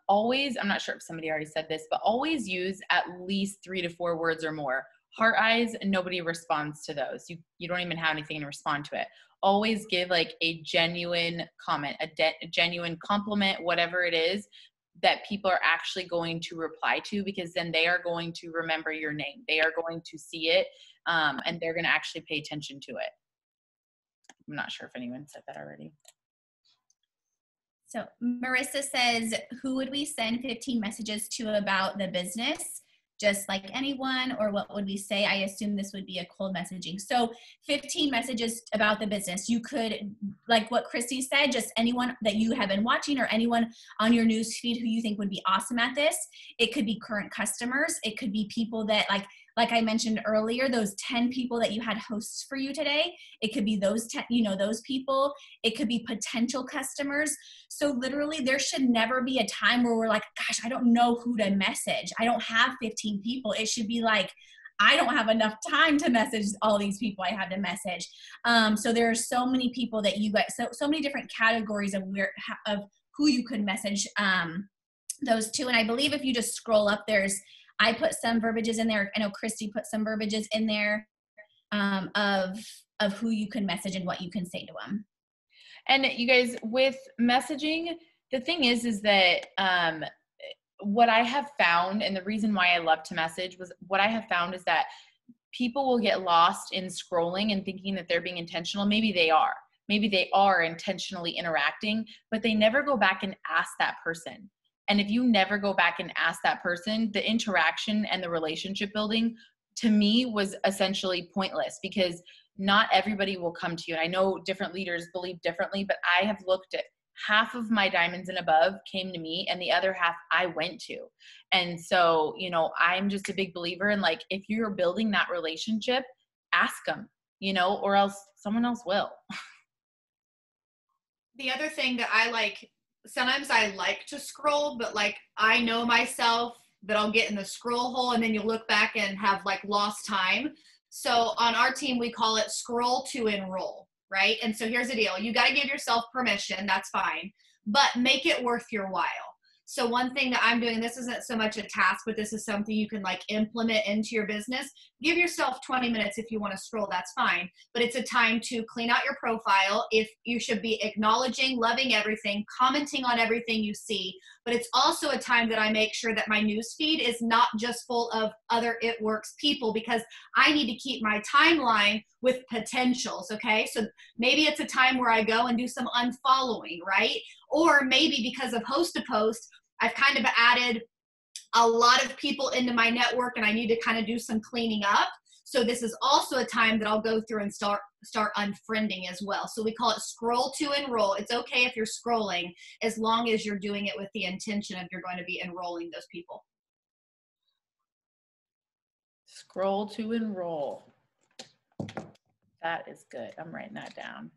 Speaker 2: Always, I'm not sure if somebody already said this, but always use at least 3 to 4 words or more. Heart eyes, nobody responds to those. You don't even have anything to respond to it. Always give like a genuine comment, a genuine compliment, whatever it is, that people are actually going to reply to, because then they are going to remember your name. They are going to see it, and they're going to actually pay attention to it. I'm not sure if anyone said that already.
Speaker 7: So Marissa says, who would we send 15 messages to about the business? Just like anyone, or what would we say? I assume this would be a cold messaging. So 15 messages about the business. You could, like what Christy said, just anyone that you have been watching or anyone on your news feed who you think would be awesome at this. It could be current customers. It could be people that like like I mentioned earlier, those 10 people that you had hosts for you today, it could be those 10, those people, it could be potential customers. So literally there should never be a time where we're like, gosh, I don't know who to message. I don't have 15 people. It should be like, I don't have enough time to message all these people I have to message. So there are so many people that you guys, so many different categories of who you could message those to. And I believe if you just scroll up, I put some verbiages in there. I know Christy put some verbiages in there of who you can message and what you can say to them.
Speaker 2: And you guys, with messaging, the thing is that what I have found, and the reason why I love to message was what I have found is that people will get lost in scrolling and thinking that they're being intentional. Maybe they are intentionally interacting, but they never go back and ask that person. And if you never go back and ask that person, the interaction and the relationship building to me was essentially pointless, because not everybody will come to you. And I know different leaders believe differently, but I have looked at half of my diamonds and above came to me and the other half I went to. And so, I'm just a big believer in, like, if you're building that relationship, ask them, or else someone else will.
Speaker 8: The other thing that I like, sometimes I like to scroll, but like I know myself that I'll get in the scroll hole and then you look back and have like lost time. So on our team, we call it scroll to enroll. Right? And so here's the deal. You got to give yourself permission. That's fine. But make it worth your while. So one thing that I'm doing, this isn't so much a task, but this is something you can like implement into your business. Give yourself 20 minutes if you want to scroll, that's fine. But it's a time to clean out your profile. If you should be acknowledging, loving everything, commenting on everything you see. But it's also a time that I make sure that my newsfeed is not just full of other It Works people, because I need to keep my timeline with potentials, okay? So maybe it's a time where I go and do some unfollowing, right? Or maybe because of host to post, I've kind of added a lot of people into my network and I need to kind of do some cleaning up. So this is also a time that I'll go through and start unfriending as well. So we call it scroll to enroll. It's okay if you're scrolling, as long as you're doing it with the intention of you're going to be enrolling those people.
Speaker 2: Scroll to enroll. That is good. I'm writing that down.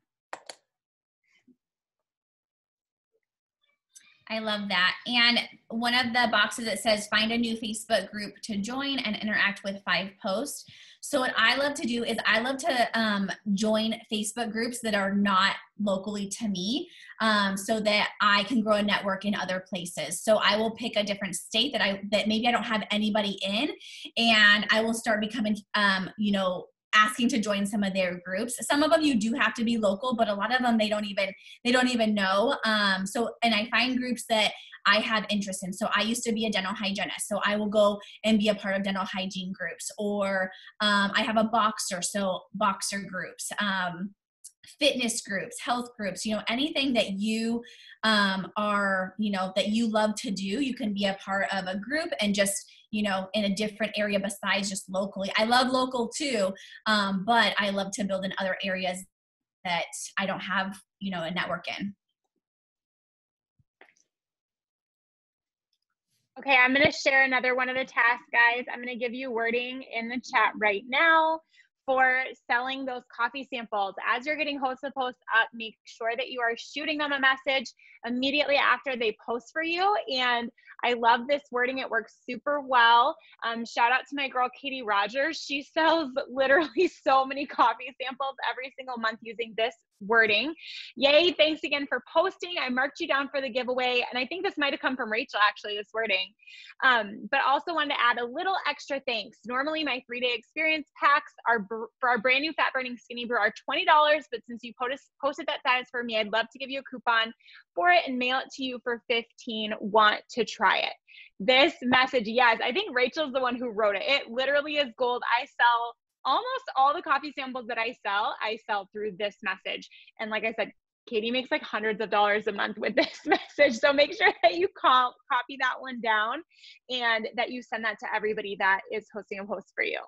Speaker 7: I love that. And one of the boxes that says find a new Facebook group to join and interact with 5 posts. So what I love to do is I love to join Facebook groups that are not locally to me, so that I can grow a network in other places. So I will pick a different state that maybe I don't have anybody in, and I will start becoming, asking to join some of their groups. Some of them you do have to be local, but a lot of them they don't even know. And I find groups that I have interest in. So I used to be a dental hygienist, so I will go and be a part of dental hygiene groups, or I have a boxer, so boxer groups, fitness groups, health groups, anything that you that you love to do, you can be a part of a group and just, in a different area besides just locally. I love local too, but I love to build in other areas that I don't have, a network in.
Speaker 3: Okay, I'm going to share another one of the tasks, guys. I'm going to give you wording in the chat right now for selling those coffee samples. As you're getting host to post up, make sure that you are shooting them a message immediately after they post for you. And I love this wording. It works super well. Shout out to my girl, Katie Rogers. She sells literally so many coffee samples every single month using this wording. Yay, thanks again for posting. I marked you down for the giveaway. And I think this might have come from Rachel, actually, this wording. But also wanted to add a little extra thanks. Normally my 3-day experience packs are for our brand new fat burning skinny brew are $20. But since you posted that status for me, I'd love to give you a coupon for it and mail it to you for $15. Want to try it? This message, yes, I think Rachel's the one who wrote it. It literally is gold. I sell almost all the coffee samples that I sell through this message. And like I said, Katie makes like hundreds of dollars a month with this message. So make sure that you copy that one down and that you send that to everybody that is hosting a post for you.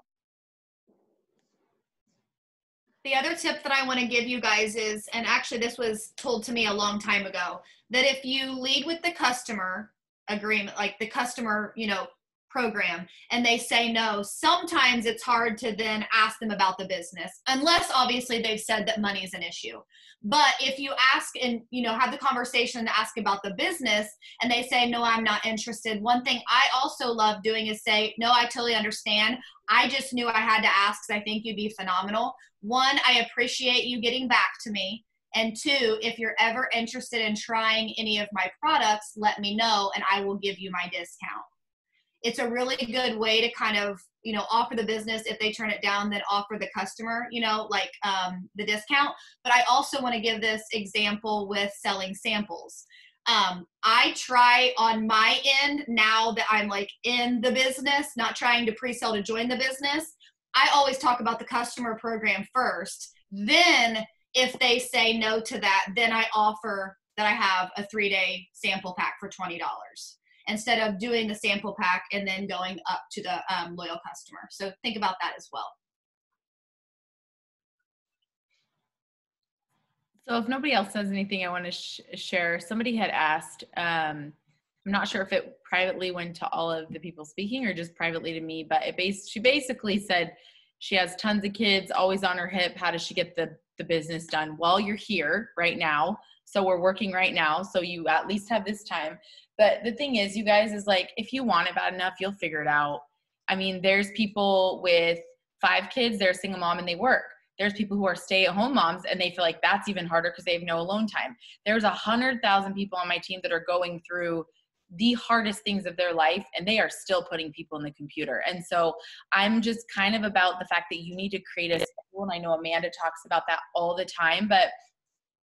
Speaker 8: The other tip that I want to give you guys is, and actually this was told to me a long time ago, that if you lead with the customer agreement, like the customer, program and they say no, sometimes it's hard to then ask them about the business, unless obviously they've said that money is an issue. But if you ask and, you know, have the conversation to ask about the business and they say, no, I'm not interested. One thing I also love doing is say, no, I totally understand. I just knew I had to ask because I think you'd be phenomenal. One, I appreciate you getting back to me. And two, if you're ever interested in trying any of my products, let me know and I will give you my discount. It's a really good way to kind of, you know, offer the business. If they turn it down, then offer the customer, you know, like the discount. But I also want to give this example with selling samples. I try on my end, now that I'm like in the business, not trying to pre-sell to join the business, I always talk about the customer program first. Then if they say no to that, then I offer that I have a 3-day sample pack for $20. Instead of doing the sample pack and then going up to the loyal customer. So think about that as well.
Speaker 2: So if nobody else has anything I want to share, somebody had asked, I'm not sure if it privately went to all of the people speaking or just privately to me, but she basically said she has tons of kids always on her hip. How does she get the business done? Well, you're here right now. So we're working right now. So you at least have this time. But the thing is, you guys, is like, if you want it bad enough, you'll figure it out. I mean, there's people with 5 kids, they're a single mom and they work. There's people who are stay-at-home moms and they feel like that's even harder because they have no alone time. There's 100,000 people on my team that are going through the hardest things of their life and they are still putting people in the computer. And so I'm just kind of about the fact that you need to create a schedule. And I know Amanda talks about that all the time, but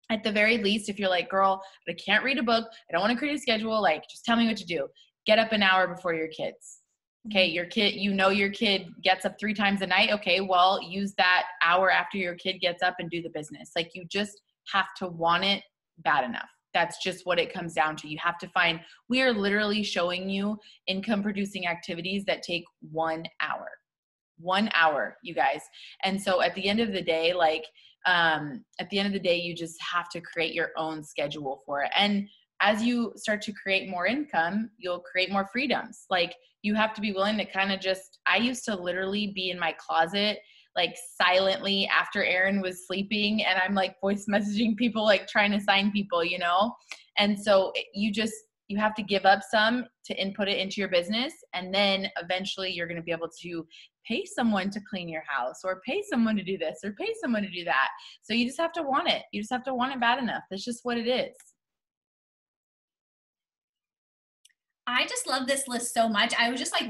Speaker 2: at the very least, if you're like, girl, I can't read a book, I don't want to create a schedule, like, just tell me what to do. Get up an hour before your kids. Okay, your kid, you know your kid gets up 3 times a night. Okay, well, use that hour after your kid gets up and do the business. Like, you just have to want it bad enough. That's just what it comes down to. You have to find, we are literally showing you income producing activities that take 1 hour. 1 hour, you guys. And so at the end of the day, you just have to create your own schedule for it. And as you start to create more income, you'll create more freedoms. Like, you have to be willing to kind of just, I used to literally be in my closet, like silently after Aaron was sleeping, and I'm like voice messaging people, like trying to sign people, you know? And so you have to give up some to input it into your business. And then eventually you're going to be able to pay someone to clean your house or pay someone to do this or pay someone to do that. So you just have to want it. You just have to want it bad enough. That's just what it is.
Speaker 7: I just love this list so much. I was just like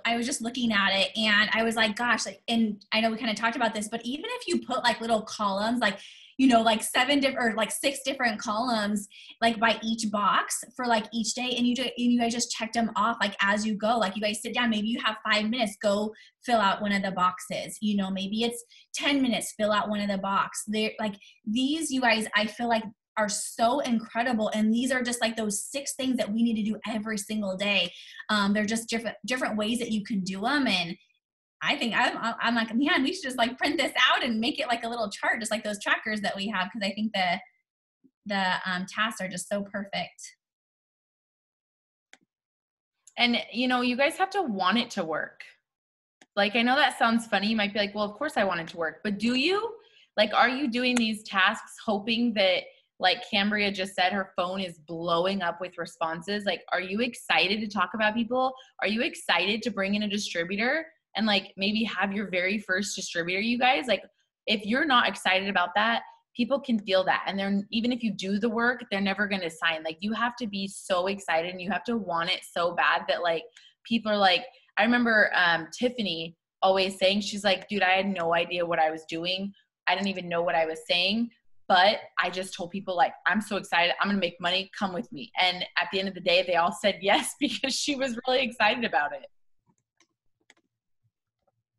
Speaker 7: I was just looking at it and I was like, gosh, like, and I know we kind of talked about this, but even if you put like little columns, like, you know, like 6 different columns, like by each box for like each day. And you guys just check them off, like as you go, like you guys sit down, maybe you have 5 minutes, go fill out one of the boxes, you know, maybe it's 10 minutes, fill out one of the box. They're like these, you guys, I feel like are so incredible. And these are just like those 6 things that we need to do every single day. They're just different ways that you can do them. And I think I'm like, man, we should just like print this out and make it like a little chart, just like those trackers that we have. Cause I think the tasks are just so perfect.
Speaker 2: And you know, you guys have to want it to work. Like, I know that sounds funny. You might be like, well, of course I want it to work, but do you? Like, are you doing these tasks hoping that, like Cambria just said, her phone is blowing up with responses? Like, are you excited to talk about people? Are you excited to bring in a distributor and like maybe have your very first distributor, you guys? Like, if you're not excited about that, people can feel that. And they're, even if you do the work, they're never going to sign. Like, you have to be so excited and you have to want it so bad that like people are like, I remember Tiffany always saying, she's like, dude, I had no idea what I was doing. I didn't even know what I was saying. But I just told people, like, I'm so excited. I'm going to make money. Come with me. And at the end of the day, they all said yes because she was really excited about it.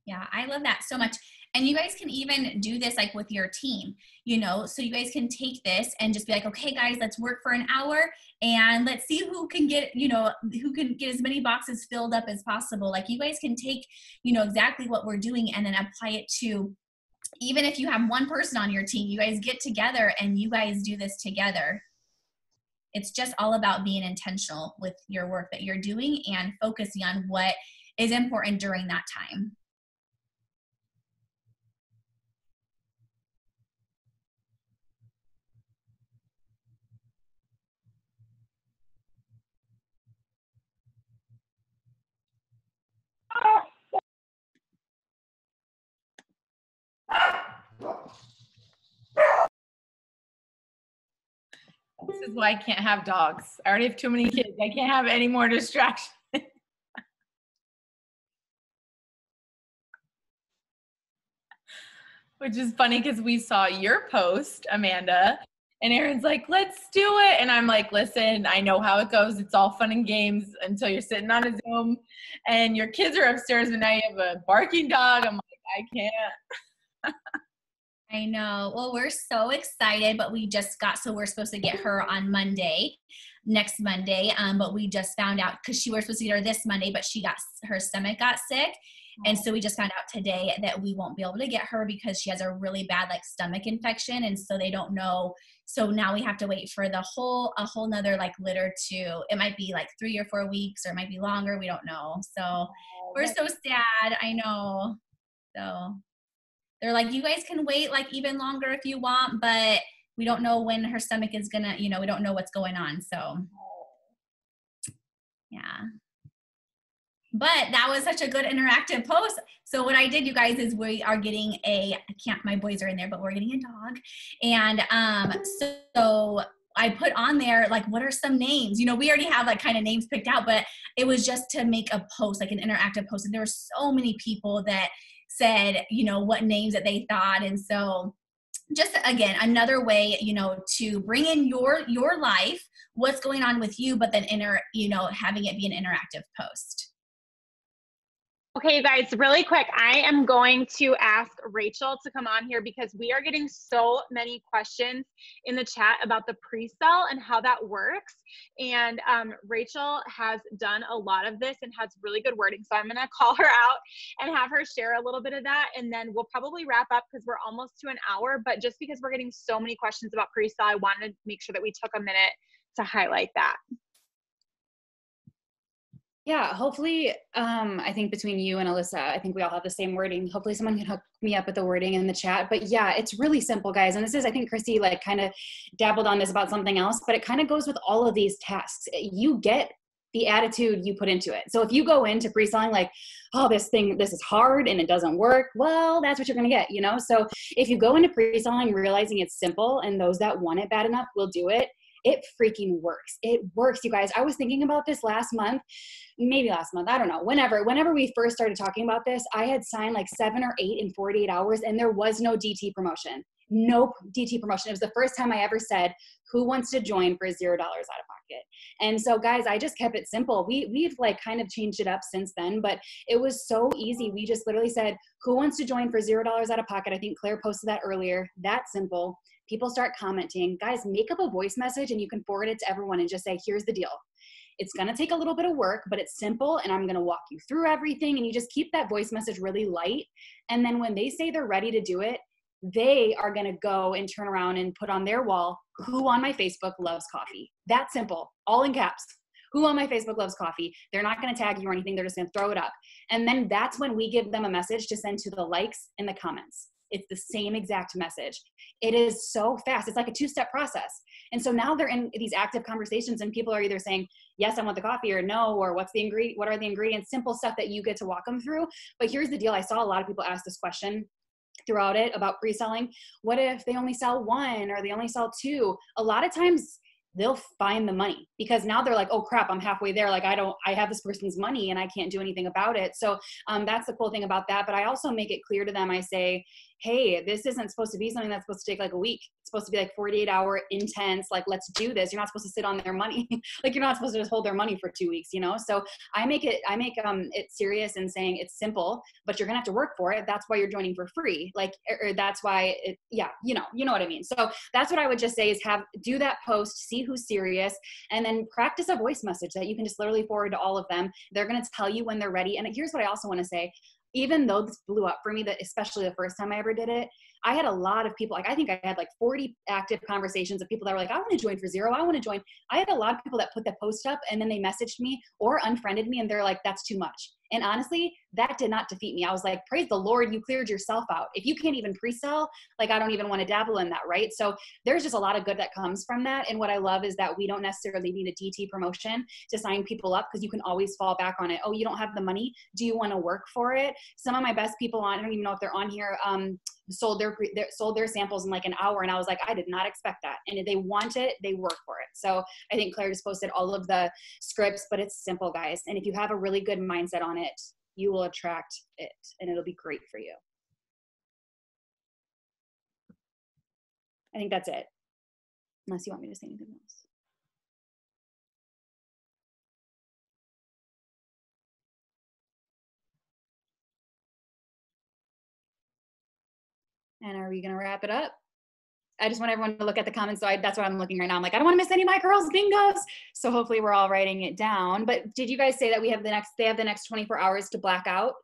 Speaker 7: Yeah, I love that so much. And you guys can even do this like with your team, you know, so you guys can take this and just be like, okay, guys, let's work for an hour and let's see who can get, you know, who can get as many boxes filled up as possible. Like, you guys can take, you know, exactly what we're doing and then apply it to, even if you have one person on your team, you guys get together and you guys do this together. It's just all about being intentional with your work that you're doing and focusing on what is important during that time.
Speaker 2: This is why I can't have dogs. I already have too many kids. I can't have any more distractions. Which is funny because we saw your post, Amanda, and Aaron's like, let's do it. And I'm like, listen, I know how it goes. It's all fun and games until you're sitting on a Zoom and your kids are upstairs and now you have a barking dog. I'm like, I can't.
Speaker 7: I know. Well, we're so excited, but we're supposed to get her on next Monday. But we just found out because we were supposed to get her this Monday, but her stomach got sick. And so we just found out today that we won't be able to get her because she has a really bad like stomach infection. And so they don't know. So now we have to wait for a whole nother like litter it might be like 3 or 4 weeks, or it might be longer. We don't know. So we're so sad. I know. So they're like, you guys can wait like even longer if you want, but we don't know when her stomach is gonna, we don't know what's going on. So yeah. But that was such a good interactive post. So what I did, you guys, is we are getting my boys are in there, but we're getting a dog. And so I put on there, like, what are some names? We already have like kind of names picked out, but it was just to make a post, like an interactive post. And there were so many people that said, what names that they thought. And so just, again, another way, to bring in your life, what's going on with you, but then having it be an interactive post.
Speaker 3: Okay, you guys, really quick, I am going to ask Rachel to come on here because we are getting so many questions in the chat about the pre-sell and how that works. And Rachel has done a lot of this and has really good wording. So I'm going to call her out and have her share a little bit of that. And then we'll probably wrap up because we're almost to an hour. But just because we're getting so many questions about pre-sell, I wanted to make sure that we took a minute to highlight that.
Speaker 5: Yeah, hopefully, I think between you and Alyssa, I think we all have the same wording. Hopefully someone can hook me up with the wording in the chat. But yeah, it's really simple, guys. And this is, I think Christy like kind of dabbled on this about something else, but it kind of goes with all of these tasks. You get the attitude you put into it. So if you go into pre-selling like, oh, this is hard and it doesn't work, well, that's what you're going to get, So if you go into pre-selling realizing it's simple and those that want it bad enough will do it, it freaking works. It works, you guys. I was thinking about this I don't know, whenever we first started talking about this, I had signed like 7 or 8 in 48 hours and there was no DT promotion. No DT promotion. It was the first time I ever said, who wants to join for $0 out of pocket? And so guys, I just kept it simple. We've like kind of changed it up since then, but it was so easy. We just literally said, who wants to join for $0 out of pocket? I think Claire posted that earlier. That simple. People start commenting. Guys, make up a voice message and you can forward it to everyone and just say, here's the deal. It's going to take a little bit of work, but it's simple and I'm going to walk you through everything. And you just keep that voice message really light. And then when they say they're ready to do it, they are going to go and turn around and put on their wall, who on my Facebook loves coffee? That simple, all in caps. Who on my Facebook loves coffee? They're not going to tag you or anything. They're just going to throw it up. And then that's when we give them a message to send to the likes and the comments. It's the same exact message. It is so fast. It's like a 2-step process. And so now they're in these active conversations and people are either saying, yes, I want the coffee, or no, or what are the ingredients, simple stuff that you get to walk them through. But here's the deal. I saw a lot of people ask this question throughout it about pre-selling. What if they only sell 1 or they only sell 2? A lot of times they'll find the money because now they're like, oh crap, I'm halfway there. Like I have this person's money and I can't do anything about it. So that's the cool thing about that. But I also make it clear to them. I say, hey, this isn't supposed to be something that's supposed to take like a week. It's supposed to be like 48-hour intense, like, let's do this. You're not supposed to sit on their money. Like you're not supposed to just hold their money for 2 weeks, So I make it serious and saying it's simple, but you're going to have to work for it. That's why you're joining for free. Like, or that's why you know what I mean? So that's what I would just say is do that post, see who's serious, and then practice a voice message that you can just literally forward to all of them. They're going to tell you when they're ready. And here's what I also want to say. Even though this blew up for me, that especially the first time I ever did it, I had a lot of people, like I think I had like 40 active conversations of people that were like, I want to join for $0. I want to join. I had a lot of people that put that post up and then they messaged me or unfriended me and they're like, that's too much. And honestly, that did not defeat me. I was like, praise the Lord, you cleared yourself out. If you can't even pre-sell, like I don't even want to dabble in that, right? So there's just a lot of good that comes from that. And what I love is that we don't necessarily need a DT promotion to sign people up because you can always fall back on it. Oh, you don't have the money? Do you want to work for it? Some of my best people on, I don't even know if they're on here, sold their samples in like an hour. And I was like, I did not expect that. And if they want it, they work for it. So I think Claire just posted all of the scripts, but it's simple, guys. And if you have a really good mindset on it, you will attract it and it'll be great for you. I think that's it. Unless you want me to say anything else. And are we going to wrap it up? I just want everyone to look at the comments. So that's what I'm looking right now. I'm like, I don't want to miss any of my girls' bingos. So hopefully we're all writing it down. But did you guys say that they have the next 24 hours to black out?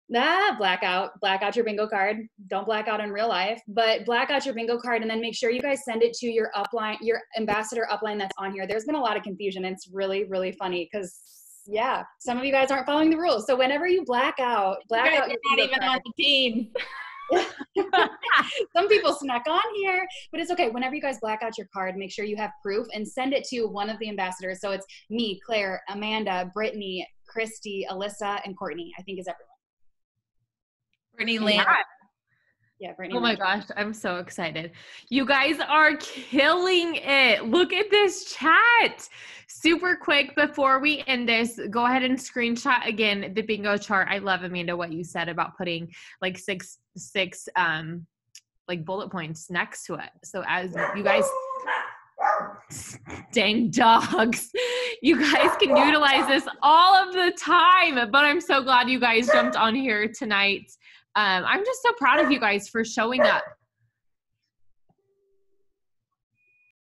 Speaker 5: Black out your bingo card. Don't black out in real life, but black out your bingo card and then make sure you guys send it to your upline, your ambassador upline that's on here. There's been a lot of confusion. And it's really, really funny because yeah, some of you guys aren't following the rules. So whenever you black out your
Speaker 3: not even on the team.
Speaker 5: Some people snuck on here, but it's okay. Whenever you guys black out your card, make sure you have proof and send it to one of the ambassadors. So it's me, Claire, Amanda, Brittany, Christy, Alyssa, and Courtney, I think is everyone.
Speaker 2: Brittany Lynn.
Speaker 5: Yeah, Brittany.
Speaker 4: Oh my gosh, I'm so excited. You guys are killing it. Look at this chat. Super quick before we end this, go ahead and screenshot again the bingo chart. I love, Amanda, what you said about putting like six like bullet points next to it. So as you guys, dang dogs, you guys can utilize this all of the time. But I'm so glad you guys jumped on here tonight. I'm just so proud of you guys for showing up